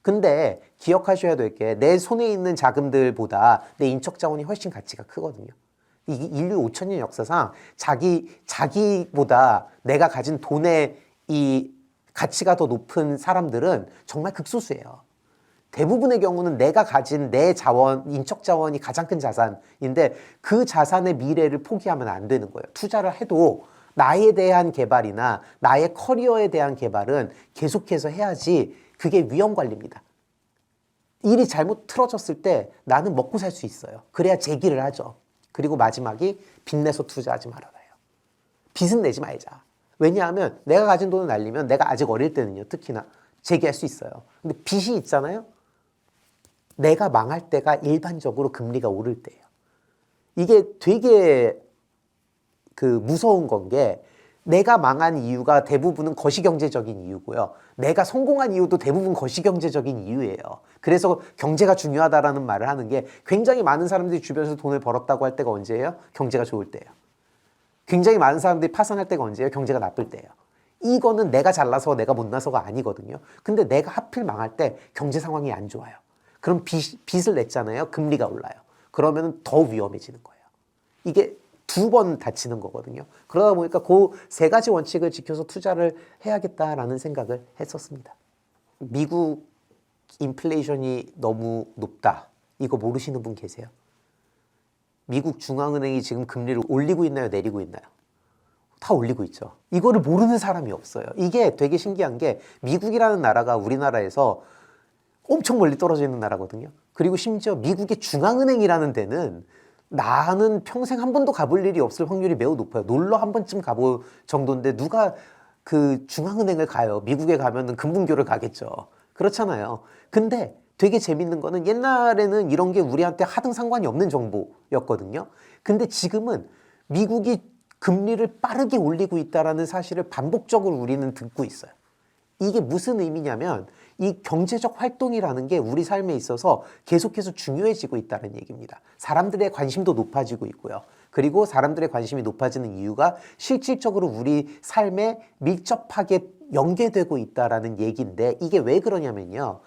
근데 기억하셔야 될 게 내 손에 있는 자금들보다 내 인적 자원이 훨씬 가치가 크거든요. 이 인류 5천년 역사상 자기보다 내가 가진 돈의 이 가치가 더 높은 사람들은 정말 극소수예요. 대부분의 경우는 내가 가진 내 자원, 인적 자원이 가장 큰 자산인데 그 자산의 미래를 포기하면 안 되는 거예요. 투자를 해도 나에 대한 개발이나 나의 커리어에 대한 개발은 계속해서 해야지 그게 위험 관리입니다. 일이 잘못 틀어졌을 때 나는 먹고 살 수 있어요. 그래야 재기를 하죠. 그리고 마지막이 빚내서 투자하지 말아요. 빚은 내지 말자. 왜냐하면 내가 가진 돈을 날리면 내가 아직 어릴 때는요. 특히나 재기할 수 있어요. 근데 빚이 있잖아요. 내가 망할 때가 일반적으로 금리가 오를 때예요. 이게 되게 무서운 건 게 내가 망한 이유가 대부분은 거시경제적인 이유고요. 내가 성공한 이유도 대부분 거시경제적인 이유예요. 그래서 경제가 중요하다라는 말을 하는 게 굉장히 많은 사람들이 주변에서 돈을 벌었다고 할 때가 언제예요? 경제가 좋을 때예요. 굉장히 많은 사람들이 파산할 때가 언제예요? 경제가 나쁠 때예요. 이거는 내가 잘나서 내가 못나서가 아니거든요. 근데 내가 하필 망할 때 경제 상황이 안 좋아요. 그럼 빚을 냈잖아요. 금리가 올라요. 그러면 더 위험해지는 거예요. 이게 2번 다치는 거거든요. 그러다 보니까 그 3가지 원칙을 지켜서 투자를 해야겠다라는 생각을 했었습니다. 미국 인플레이션이 너무 높다. 이거 모르시는 분 계세요? 미국 중앙은행이 지금 금리를 올리고 있나요? 내리고 있나요? 다 올리고 있죠. 이거를 모르는 사람이 없어요. 이게 되게 신기한 게 미국이라는 나라가 우리나라에서 엄청 멀리 떨어져 있는 나라거든요. 그리고 심지어 미국의 중앙은행이라는 데는 나는 평생 한 번도 가볼 일이 없을 확률이 매우 높아요. 놀러 한 번쯤 가볼 정도인데 누가 그 중앙은행을 가요? 미국에 가면은 금분교를 가겠죠. 그렇잖아요. 근데 되게 재밌는 거는 옛날에는 이런 게 우리한테 하등 상관이 없는 정보였거든요. 근데 지금은 미국이 금리를 빠르게 올리고 있다는 사실을 반복적으로 우리는 듣고 있어요. 이게 무슨 의미냐면 이 경제적 활동이라는 게 우리 삶에 있어서 계속해서 중요해지고 있다는 얘기입니다. 사람들의 관심도 높아지고 있고요. 그리고 사람들의 관심이 높아지는 이유가 실질적으로 우리 삶에 밀접하게 연계되고 있다는 얘기인데 이게 왜 그러냐면요.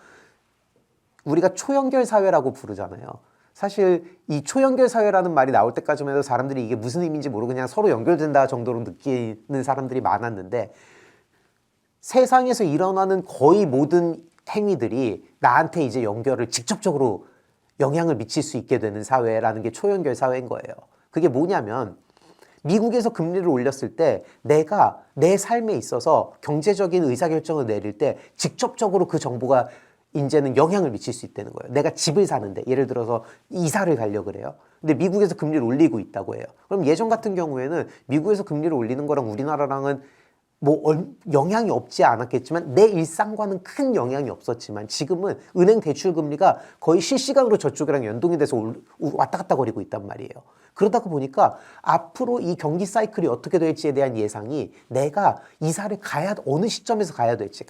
우리가 초연결 사회라고 부르잖아요. 사실 이 초연결 사회라는 말이 나올 때까지만 해도 사람들이 이게 무슨 의미인지 모르고 그냥 서로 연결된다 정도로 느끼는 사람들이 많았는데 세상에서 일어나는 거의 모든 행위들이 나한테 이제 연결을 직접적으로 영향을 미칠 수 있게 되는 사회라는 게 초연결 사회인 거예요. 그게 뭐냐면 미국에서 금리를 올렸을 때 내가 내 삶에 있어서 경제적인 의사결정을 내릴 때 직접적으로 그 정보가 이제는 영향을 미칠 수 있다는 거예요. 내가 집을 사는데 예를 들어서 이사를 가려고 그래요. 근데 미국에서 금리를 올리고 있다고 해요. 그럼 예전 같은 경우에는 미국에서 금리를 올리는 거랑 우리나라랑은 영향이 없지 않았겠지만 내 일상과는 큰 영향이 없었지만 지금은 은행 대출 금리가 거의 실시간으로 저쪽이랑 연동이 돼서 왔다 갔다 거리고 있단 말이에요. 그러다 보니까 앞으로 이 경기 사이클이 어떻게 될지에 대한 예상이 내가 이사를 어느 시점에서 가야 될지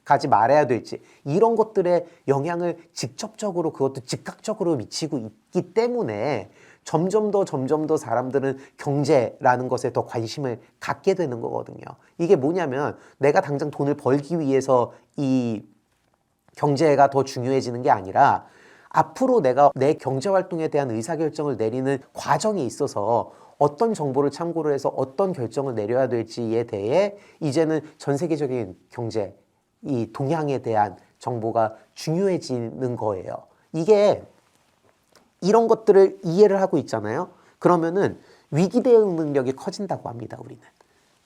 가지 말아야 될지 이런 것들의 영향을 직접적으로 그것도 즉각적으로 미치고 있기 때문에 점점 더 사람들은 경제라는 것에 더 관심을 갖게 되는 거거든요. 이게 뭐냐면 내가 당장 돈을 벌기 위해서 이 경제가 더 중요해지는 게 아니라 앞으로 내가 내 경제활동에 대한 의사결정을 내리는 과정에 있어서 어떤 정보를 참고를 해서 어떤 결정을 내려야 될지에 대해 이제는 전 세계적인 경제, 이 동향에 대한 정보가 중요해지는 거예요. 이게 이런 것들을 이해를 하고 있잖아요. 그러면은 위기 대응 능력이 커진다고 합니다, 우리는.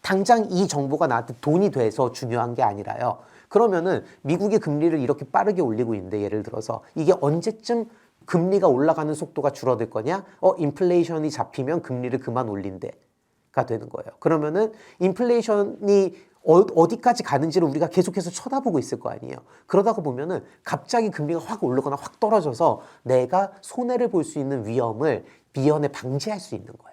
당장 이 정보가 나한테 돈이 돼서 중요한 게 아니라요. 그러면은 미국이 금리를 이렇게 빠르게 올리고 있는데 예를 들어서 이게 언제쯤 금리가 올라가는 속도가 줄어들 거냐? 인플레이션이 잡히면 금리를 그만 올린대가 되는 거예요. 그러면은 인플레이션이 어디까지 가는지를 우리가 계속해서 쳐다보고 있을 거 아니에요. 그러다가 보면은 갑자기 금리가 확 오르거나 확 떨어져서 내가 손해를 볼 수 있는 위험을 미연에 방지할 수 있는 거예요.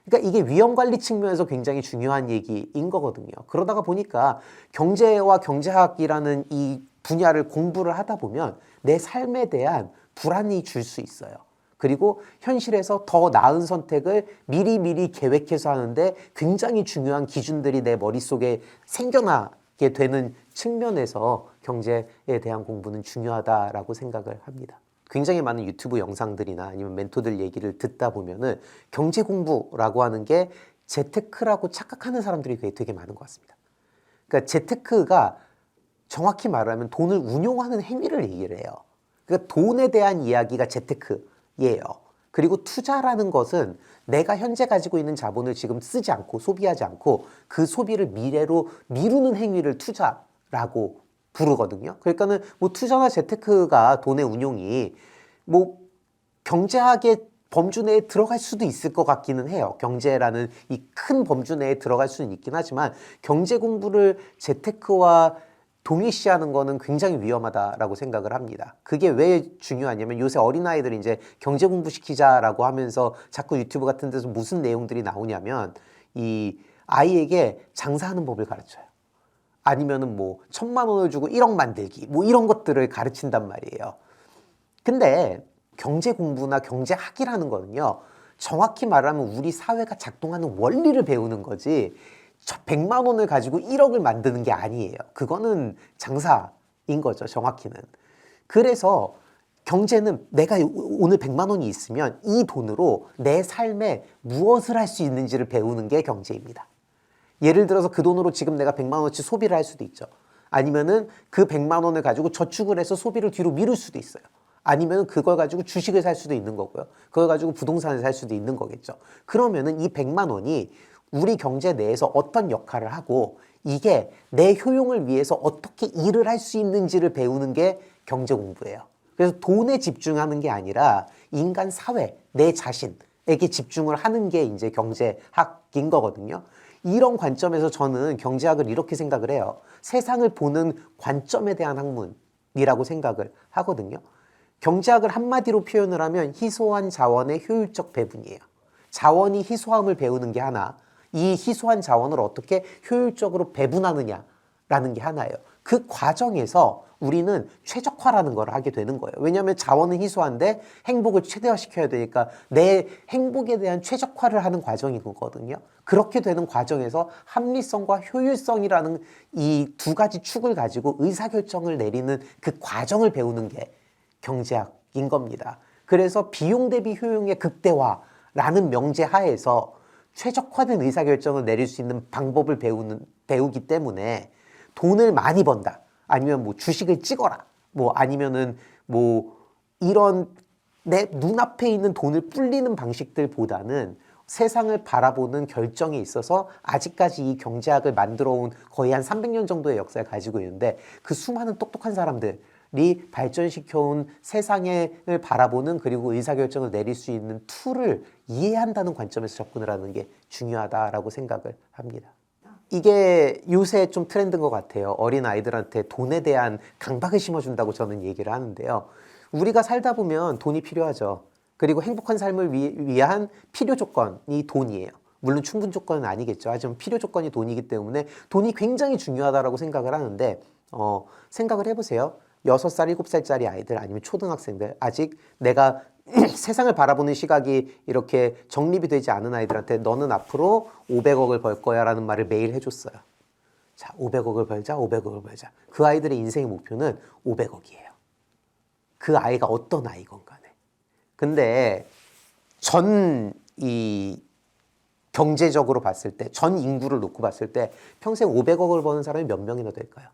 그러니까 이게 위험 관리 측면에서 굉장히 중요한 얘기인 거거든요. 그러다가 보니까 경제와 경제학이라는 이 분야를 공부를 하다 보면 내 삶에 대한 불안이 줄 수 있어요. 그리고 현실에서 더 나은 선택을 미리미리 계획해서 하는데 굉장히 중요한 기준들이 내 머릿속에 생겨나게 되는 측면에서 경제에 대한 공부는 중요하다라고 생각을 합니다. 굉장히 많은 유튜브 영상들이나 아니면 멘토들 얘기를 듣다 보면은 경제 공부라고 하는 게 재테크라고 착각하는 사람들이 되게 많은 것 같습니다. 그러니까 재테크가 정확히 말하면 돈을 운용하는 행위를 얘기를 해요. 그러니까 돈에 대한 이야기가 재테크예요. 그리고 투자라는 것은 내가 현재 가지고 있는 자본을 지금 쓰지 않고 소비하지 않고 그 소비를 미래로 미루는 행위를 투자라고 부르거든요. 그러니까는 뭐 투자나 재테크가 돈의 운용이 뭐 경제학의 범주 내에 들어갈 수도 있을 것 같기는 해요. 경제라는 이 큰 범주 내에 들어갈 수는 있긴 하지만 경제 공부를 재테크와 동일시하는 거는 굉장히 위험하다라고 생각을 합니다. 그게 왜 중요하냐면 요새 어린아이들이 이제 경제 공부 시키자라고 하면서 자꾸 유튜브 같은 데서 무슨 내용들이 나오냐면 이 아이에게 장사하는 법을 가르쳐요. 아니면은 뭐 1,000만 원을 주고 1억 만들기 뭐 이런 것들을 가르친단 말이에요. 근데 경제 공부나 경제학이라는 거는요. 정확히 말하면 우리 사회가 작동하는 원리를 배우는 거지 100만 원을 가지고 1억을 만드는 게 아니에요. 그거는 장사인 거죠. 정확히는. 그래서 경제는 내가 오늘 100만 원이 있으면 이 돈으로 내 삶에 무엇을 할 수 있는지를 배우는 게 경제입니다. 예를 들어서 그 돈으로 지금 내가 100만 원어치 소비를 할 수도 있죠. 아니면은 그 100만 원을 가지고 저축을 해서 소비를 뒤로 미룰 수도 있어요. 아니면 그걸 가지고 주식을 살 수도 있는 거고요. 그걸 가지고 부동산을 살 수도 있는 거겠죠. 그러면은 이 100만 원이 우리 경제 내에서 어떤 역할을 하고 이게 내 효용을 위해서 어떻게 일을 할 수 있는지를 배우는 게 경제 공부예요. 그래서 돈에 집중하는 게 아니라 인간 사회, 내 자신에게 집중을 하는 게 이제 경제학인 거거든요. 이런 관점에서 저는 경제학을 이렇게 생각을 해요. 세상을 보는 관점에 대한 학문이라고 생각을 하거든요. 경제학을 한마디로 표현을 하면 희소한 자원의 효율적 배분이에요. 자원이 희소함을 배우는 게 하나, 이 희소한 자원을 어떻게 효율적으로 배분하느냐라는 게 하나예요. 그 과정에서 우리는 최적화라는 걸 하게 되는 거예요. 왜냐하면 자원은 희소한데 행복을 최대화시켜야 되니까 내 행복에 대한 최적화를 하는 과정인 거거든요. 그렇게 되는 과정에서 합리성과 효율성이라는 이 두 가지 축을 가지고 의사결정을 내리는 그 과정을 배우는 게 경제학인 겁니다. 그래서 비용 대비 효용의 극대화라는 명제 하에서 최적화된 의사결정을 내릴 수 있는 방법을 배우기 때문에 돈을 많이 번다. 아니면 뭐 주식을 찍어라. 뭐 아니면은 뭐 이런 내 눈앞에 있는 돈을 불리는 방식들보다는 세상을 바라보는 결정에 있어서 아직까지 이 경제학을 만들어 온 거의 한 300년 정도의 역사를 가지고 있는데 그 수많은 똑똑한 사람들이 발전시켜온 세상을 바라보는 그리고 의사결정을 내릴 수 있는 툴을 이해한다는 관점에서 접근을 하는 게 중요하다라고 생각을 합니다. 이게 요새 좀 트렌드인 것 같아요. 어린 아이들한테 돈에 대한 강박을 심어준다고 저는 얘기를 하는데요. 우리가 살다 보면 돈이 필요하죠. 그리고 행복한 삶을 위한 필요 조건이 돈이에요. 물론 충분 조건은 아니겠죠. 하지만 필요 조건이 돈이기 때문에 돈이 굉장히 중요하다고 생각을 하는데 생각을 해보세요. 6살, 7살짜리 아이들 아니면 초등학생들 아직 내가 세상을 바라보는 시각이 이렇게 정립이 되지 않은 아이들한테 너는 앞으로 500억을 벌 거야 라는 말을 매일 해줬어요. 자, 500억을 벌자, 500억을 벌자. 그 아이들의 인생의 목표는 500억이에요. 그 아이가 어떤 아이건 간에. 근데 이 경제적으로 봤을 때, 전 인구를 놓고 봤을 때 평생 500억을 버는 사람이 몇 명이나 될까요?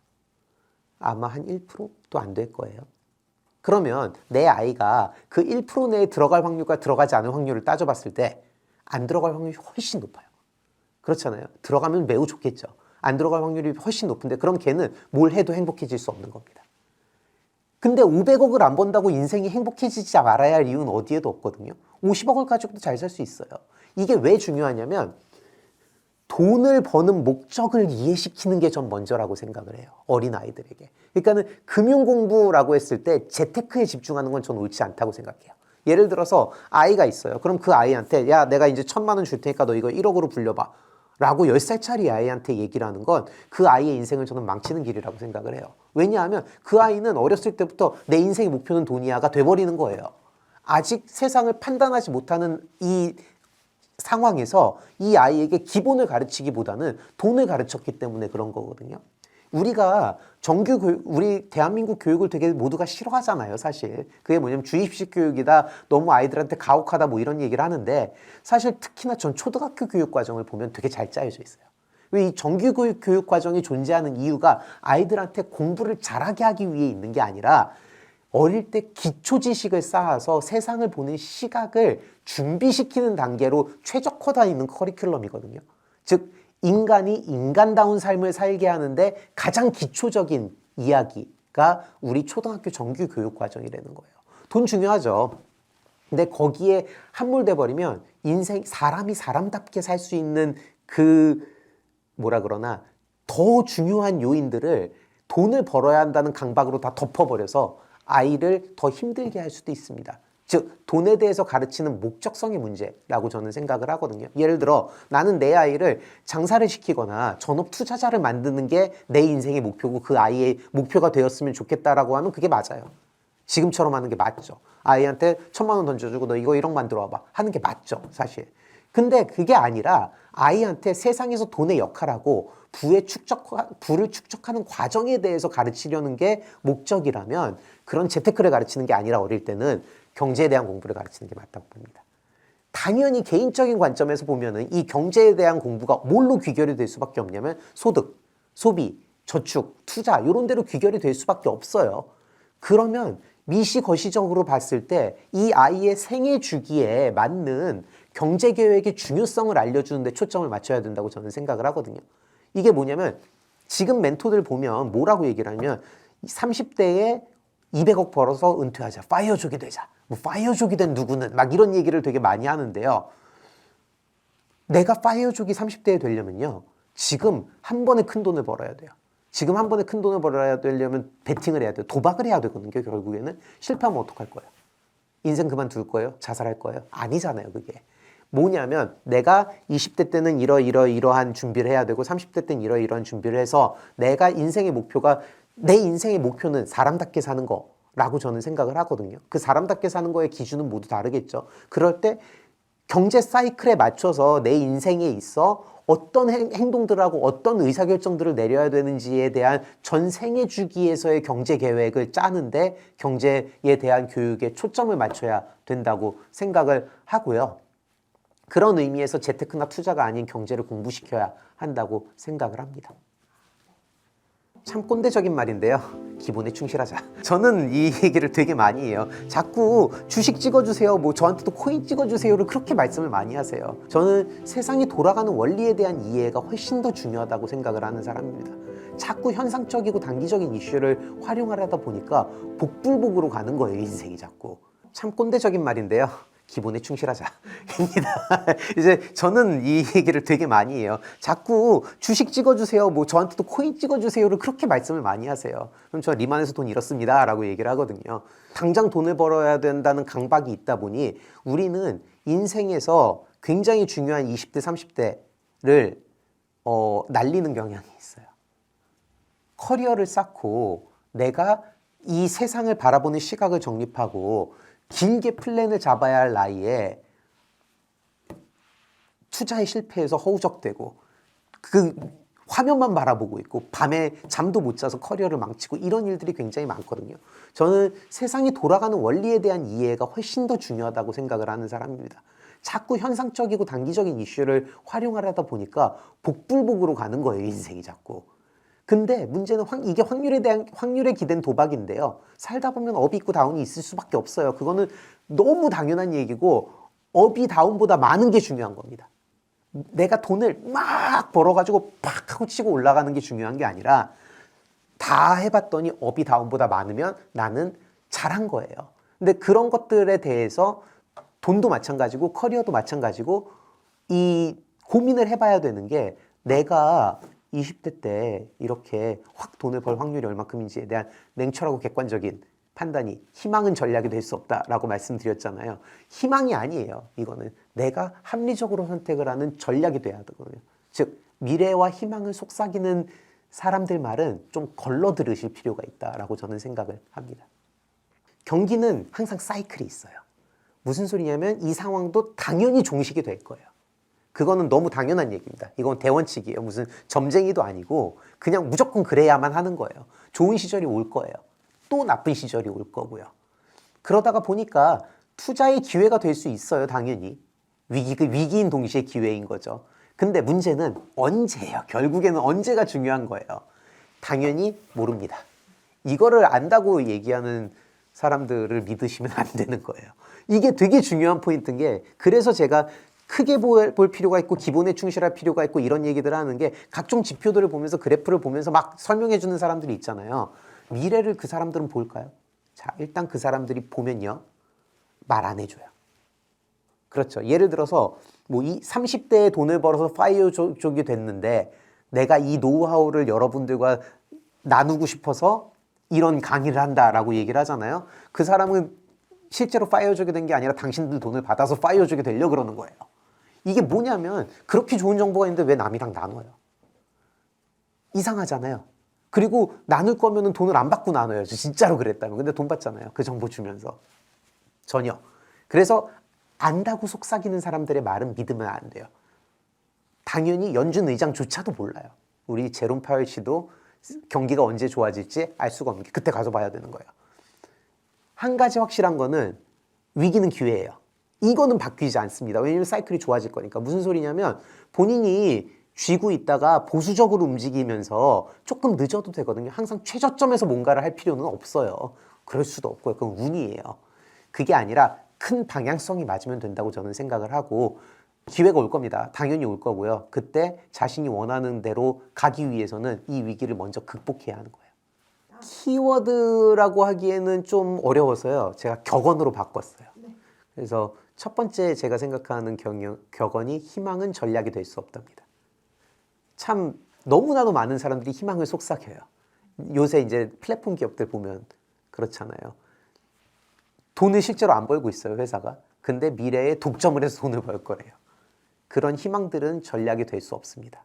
아마 한 1%도 안 될 거예요. 그러면 내 아이가 그 1% 내에 들어갈 확률과 들어가지 않을 확률을 따져봤을 때 안 들어갈 확률이 훨씬 높아요. 그렇잖아요. 들어가면 매우 좋겠죠. 안 들어갈 확률이 훨씬 높은데 그럼 걔는 뭘 해도 행복해질 수 없는 겁니다. 근데 500억을 안 번다고 인생이 행복해지지 말아야 할 이유는 어디에도 없거든요. 50억을 가지고도 잘 살 수 있어요. 이게 왜 중요하냐면 돈을 버는 목적을 이해시키는 게 전 먼저라고 생각을 해요. 어린아이들에게. 그러니까는 금융공부라고 했을 때 재테크에 집중하는 건 전 옳지 않다고 생각해요. 예를 들어서 아이가 있어요. 그럼 그 아이한테 야 내가 이제 1,000만 원 줄 테니까 너 이거 1억으로 불려봐. 라고 10살짜리 아이한테 얘기를 하는 건 그 아이의 인생을 저는 망치는 길이라고 생각을 해요. 왜냐하면 그 아이는 어렸을 때부터 내 인생의 목표는 돈이야가 돼버리는 거예요. 아직 세상을 판단하지 못하는 이 상황에서 이 아이에게 기본을 가르치기보다는 돈을 가르쳤기 때문에 그런 거거든요. 우리가 정규 교육, 우리 대한민국 교육을 되게 모두가 싫어하잖아요, 사실. 그게 뭐냐면 주입식 교육이다, 너무 아이들한테 가혹하다 뭐 이런 얘기를 하는데 사실 특히나 전 초등학교 교육 과정을 보면 되게 잘 짜여져 있어요. 왜 이 정규 교육 과정이 존재하는 이유가 아이들한테 공부를 잘하게 하기 위해 있는 게 아니라 어릴 때 기초 지식을 쌓아서 세상을 보는 시각을 준비시키는 단계로 최적화되어 있는 커리큘럼이거든요. 즉 인간이 인간다운 삶을 살게 하는데 가장 기초적인 이야기가 우리 초등학교 정규 교육 과정이라는 거예요. 돈 중요하죠. 근데 거기에 함몰돼 버리면 인생 사람이 사람답게 살 수 있는 그 뭐라 그러나 더 중요한 요인들을 돈을 벌어야 한다는 강박으로 다 덮어버려서 아이를 더 힘들게 할 수도 있습니다. 즉 돈에 대해서 가르치는 목적성의 문제라고 저는 생각을 하거든요. 예를 들어 나는 내 아이를 장사를 시키거나 전업 투자자를 만드는 게 내 인생의 목표고 그 아이의 목표가 되었으면 좋겠다라고 하면 그게 맞아요. 지금처럼 하는 게 맞죠. 아이한테 1,000만 원 던져주고 너 이거 1억 만들어 와봐 하는 게 맞죠, 사실. 근데 그게 아니라 아이한테 세상에서 돈의 역할하고 부를 축적하는 과정에 대해서 가르치려는 게 목적이라면 그런 재테크를 가르치는 게 아니라 어릴 때는 경제에 대한 공부를 가르치는 게 맞다고 봅니다. 당연히 개인적인 관점에서 보면은 이 경제에 대한 공부가 뭘로 귀결이 될 수밖에 없냐면 소득, 소비, 저축, 투자 이런 데로 귀결이 될 수밖에 없어요. 그러면 미시거시적으로 봤을 때 이 아이의 생애 주기에 맞는 경제 계획의 중요성을 알려주는 데 초점을 맞춰야 된다고 저는 생각을 하거든요. 이게 뭐냐면 지금 멘토들 보면 뭐라고 얘기를 하면 30대에 200억 벌어서 은퇴하자. 파이어족이 되자. 뭐 파이어족이 된 누구는 막 이런 얘기를 되게 많이 하는데요. 내가 파이어족이 30대에 되려면요. 지금 한 번에 큰 돈을 벌어야 돼요. 지금 한 번에 큰 돈을 벌어야 되려면 베팅을 해야 돼요. 도박을 해야 되거든요. 결국에는. 실패하면 어떡할 거예요? 인생 그만둘 거예요? 자살할 거예요? 아니잖아요. 그게. 뭐냐면 내가 20대 때는 이러한 준비를 해야 되고 30대 때는 이러한 준비를 해서 내가 인생의 목표가 내 인생의 목표는 사람답게 사는 거라고 저는 생각을 하거든요. 그 사람답게 사는 거의 기준은 모두 다르겠죠. 그럴 때 경제 사이클에 맞춰서 내 인생에 있어 어떤 행동들을 하고 어떤 의사결정들을 내려야 되는지에 대한 전 생애 주기에서의 경제 계획을 짜는데 경제에 대한 교육에 초점을 맞춰야 된다고 생각을 하고요. 그런 의미에서 재테크나 투자가 아닌 경제를 공부시켜야 한다고 생각을 합니다. 참 꼰대적인 말인데요. 기본에 충실하자. 저는 이 얘기를 되게 많이 해요. 자꾸 주식 찍어주세요. 뭐 저한테도 코인 찍어주세요를 그렇게 말씀을 많이 하세요. 저는 세상이 돌아가는 원리에 대한 이해가 훨씬 더 중요하다고 생각을 하는 사람입니다. 자꾸 현상적이고 단기적인 이슈를 활용하려다 보니까 복불복으로 가는 거예요. 인생이 자꾸. 참 꼰대적인 말인데요. 기본에 충실하자입니다. 이제 저는 이 얘기를 되게 많이 해요. 자꾸 주식 찍어주세요. 뭐 저한테도 코인 찍어주세요를 그렇게 말씀을 많이 하세요. 그럼 저 리만에서 돈 잃었습니다. 라고 얘기를 하거든요. 당장 돈을 벌어야 된다는 강박이 있다 보니 우리는 인생에서 굉장히 중요한 20대, 30대를 날리는 경향이 있어요. 커리어를 쌓고 내가 이 세상을 바라보는 시각을 정립하고 길게 플랜을 잡아야 할 나이에 투자에 실패해서 허우적대고 그 화면만 바라보고 있고 밤에 잠도 못 자서 커리어를 망치고 이런 일들이 굉장히 많거든요. 저는 세상이 돌아가는 원리에 대한 이해가 훨씬 더 중요하다고 생각을 하는 사람입니다. 자꾸 현상적이고 단기적인 이슈를 활용하려다 보니까 복불복으로 가는 거예요, 인생이 자꾸. 근데 문제는 이게 확률에 기댄 도박인데요. 살다 보면 업이 있고 다운이 있을 수밖에 없어요. 그거는 너무 당연한 얘기고 업이 다운보다 많은 게 중요한 겁니다. 내가 돈을 막 벌어가지고 팍 하고 치고 올라가는 게 중요한 게 아니라 다 해봤더니 업이 다운보다 많으면 나는 잘한 거예요. 근데 그런 것들에 대해서 돈도 마찬가지고 커리어도 마찬가지고 이 고민을 해봐야 되는 게 내가 20대 때 이렇게 확 돈을 벌 확률이 얼마큼인지에 대한 냉철하고 객관적인 판단이 희망은 전략이 될 수 없다라고 말씀드렸잖아요. 희망이 아니에요. 이거는 내가 합리적으로 선택을 하는 전략이 돼야 되거든요. 즉 미래와 희망을 속삭이는 사람들 말은 좀 걸러 들으실 필요가 있다라고 저는 생각을 합니다. 경기는 항상 사이클이 있어요. 무슨 소리냐면 이 상황도 당연히 종식이 될 거예요. 그거는 너무 당연한 얘기입니다. 이건 대원칙이에요. 무슨 점쟁이도 아니고 그냥 무조건 그래야만 하는 거예요. 좋은 시절이 올 거예요. 또 나쁜 시절이 올 거고요. 그러다가 보니까 투자의 기회가 될 수 있어요. 당연히. 위기인 동시에 기회인 거죠. 근데 문제는 언제예요. 결국에는 언제가 중요한 거예요. 당연히 모릅니다. 이거를 안다고 얘기하는 사람들을 믿으시면 안 되는 거예요. 이게 되게 중요한 포인트인 게 그래서 제가 크게 볼 필요가 있고 기본에 충실할 필요가 있고 이런 얘기들을 하는 게 각종 지표들을 보면서 그래프를 보면서 막 설명해 주는 사람들이 있잖아요. 미래를 그 사람들은 볼까요? 자, 일단 그 사람들이 보면요. 말 안 해줘요. 그렇죠. 예를 들어서 뭐 이 30대에 돈을 벌어서 파이어족이 됐는데 내가 이 노하우를 여러분들과 나누고 싶어서 이런 강의를 한다라고 얘기를 하잖아요. 그 사람은 실제로 파이어족이 된 게 아니라 당신들 돈을 받아서 파이어족이 되려고 그러는 거예요. 이게 뭐냐면 그렇게 좋은 정보가 있는데 왜 남이랑 나눠요? 이상하잖아요. 그리고 나눌 거면 돈을 안 받고 나눠요. 진짜로 그랬다면. 근데 돈 받잖아요. 그 정보 주면서. 전혀. 그래서 안다고 속삭이는 사람들의 말은 믿으면 안 돼요. 당연히 연준 의장조차도 몰라요. 우리 제롬 파웰 씨도 경기가 언제 좋아질지 알 수가 없는 게 그때 가서 봐야 되는 거예요. 한 가지 확실한 거는 위기는 기회예요. 이거는 바뀌지 않습니다. 왜냐하면 사이클이 좋아질 거니까. 무슨 소리냐면 본인이 쥐고 있다가 보수적으로 움직이면서 조금 늦어도 되거든요. 항상 최저점에서 뭔가를 할 필요는 없어요. 그럴 수도 없고요. 그건 운이에요. 그게 아니라 큰 방향성이 맞으면 된다고 저는 생각을 하고 기회가 올 겁니다. 당연히 올 거고요. 그때 자신이 원하는 대로 가기 위해서는 이 위기를 먼저 극복해야 하는 거예요. 키워드라고 하기에는 좀 어려워서요. 제가 격언으로 바꿨어요. 그래서 첫 번째 제가 생각하는 격언이 희망은 전략이 될 수 없답니다. 참 너무나도 많은 사람들이 희망을 속삭여요. 요새 이제 플랫폼 기업들 보면 그렇잖아요. 돈을 실제로 안 벌고 있어요, 회사가. 근데 미래에 독점을 해서 돈을 벌 거래요. 그런 희망들은 전략이 될 수 없습니다.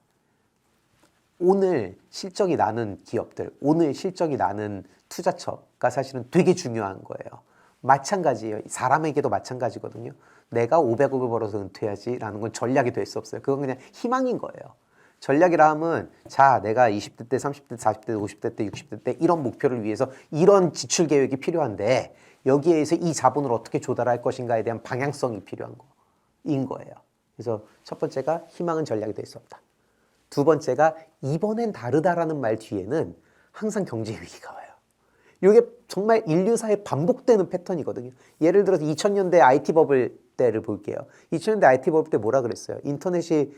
오늘 실적이 나는 기업들, 오늘 실적이 나는 투자처가 사실은 되게 중요한 거예요. 마찬가지예요. 사람에게도 마찬가지거든요. 내가 500억을 벌어서 은퇴하지라는 건 전략이 될 수 없어요. 그건 그냥 희망인 거예요. 전략이라 함은 자, 내가 20대 때, 30대, 40대, 50대 때, 60대 때 이런 목표를 위해서 이런 지출 계획이 필요한데 여기에서 이 자본을 어떻게 조달할 것인가에 대한 방향성이 필요한 거인 거예요. 그래서 첫 번째가 희망은 전략이 될 수 없다. 두 번째가 이번엔 다르다라는 말 뒤에는 항상 경제 위기가 와요. 이게 정말 인류사에 반복되는 패턴이거든요. 예를 들어서 2000년대 IT 버블 때를 볼게요. 2000년대 IT 버블 때 뭐라 그랬어요? 인터넷이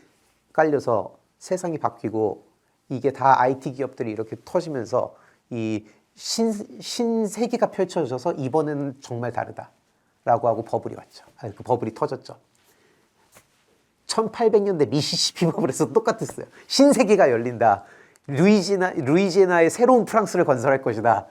깔려서 세상이 바뀌고 이게 다 IT 기업들이 이렇게 터지면서 이 신세계가 펼쳐져서 이번에는 정말 다르다라고 하고 버블이 왔죠. 그 버블이 터졌죠. 1800년대 미시시피 버블에서 똑같았어요. 신세계가 열린다. 루이지애나의 새로운 프랑스를 건설할 것이다.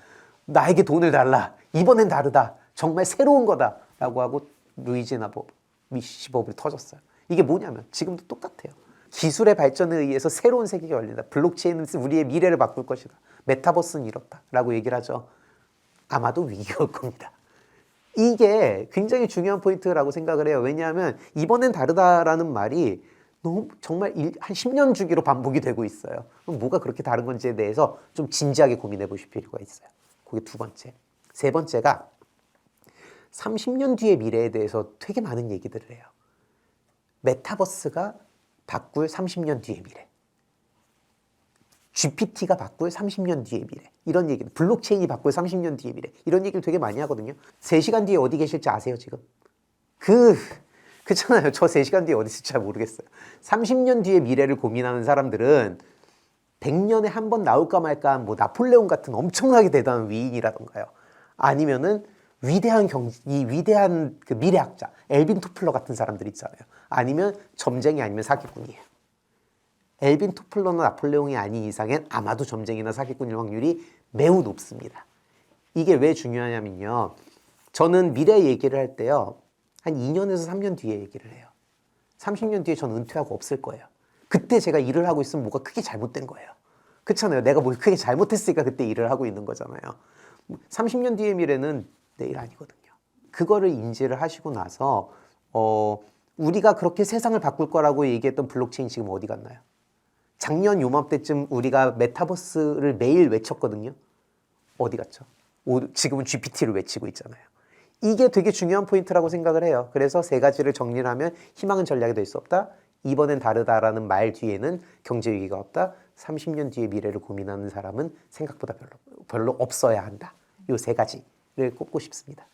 나에게 돈을 달라. 이번엔 다르다. 정말 새로운 거다. 라고 하고 루이지애나 버블, 미시시피 버블이 터졌어요. 이게 뭐냐면 지금도 똑같아요. 기술의 발전에 의해서 새로운 세계가 열린다. 블록체인은 우리의 미래를 바꿀 것이다. 메타버스는 이렇다. 라고 얘기를 하죠. 아마도 위기가 올 겁니다. 이게 굉장히 중요한 포인트라고 생각을 해요. 왜냐하면 이번엔 다르다라는 말이 너무 정말 한 10년 주기로 반복이 되고 있어요. 그럼 뭐가 그렇게 다른 건지에 대해서 좀 진지하게 고민해 보실 필요가 있어요. 그게 두 번째. 세 번째가 30년 뒤의 미래에 대해서 되게 많은 얘기들을 해요. 메타버스가 바꿀 30년 뒤의 미래. GPT가 바꿀 30년 뒤의 미래. 이런 얘기, 블록체인이 바꿀 30년 뒤의 미래. 이런 얘기를 되게 많이 하거든요. 3시간 뒤에 어디 계실지 아세요, 지금? 그렇잖아요. 저 3시간 뒤에 어디 있을지 잘 모르겠어요. 30년 뒤의 미래를 고민하는 사람들은 100년에 한 번 나올까 말까 한 뭐 나폴레옹 같은 엄청나게 대단한 위인이라던가요. 아니면은 위대한 위대한 그 미래학자, 엘빈 토플러 같은 사람들 있잖아요. 아니면 점쟁이 아니면 사기꾼이에요. 엘빈 토플러나 나폴레옹이 아닌 이상엔 아마도 점쟁이나 사기꾼일 확률이 매우 높습니다. 이게 왜 중요하냐면요. 저는 미래 얘기를 할 때요. 한 2년에서 3년 뒤에 얘기를 해요. 30년 뒤에 저는 은퇴하고 없을 거예요. 그때 제가 일을 하고 있으면 뭐가 크게 잘못된 거예요. 그렇잖아요. 내가 뭐 크게 잘못했으니까 그때 일을 하고 있는 거잖아요. 30년 뒤의 미래는 내일 아니거든요. 그거를 인지를 하시고 나서 우리가 그렇게 세상을 바꿀 거라고 얘기했던 블록체인 지금 어디 갔나요? 작년 요맘때쯤 우리가 메타버스를 매일 외쳤거든요. 어디 갔죠? 지금은 GPT를 외치고 있잖아요. 이게 되게 중요한 포인트라고 생각을 해요. 그래서 세 가지를 정리를 하면 희망은 전략이 될 수 없다. 이번엔 다르다라는 말 뒤에는 경제 위기가 없다. 30년 뒤의 미래를 고민하는 사람은 생각보다 별로 없어야 한다. 이 세 가지를 꼽고 싶습니다.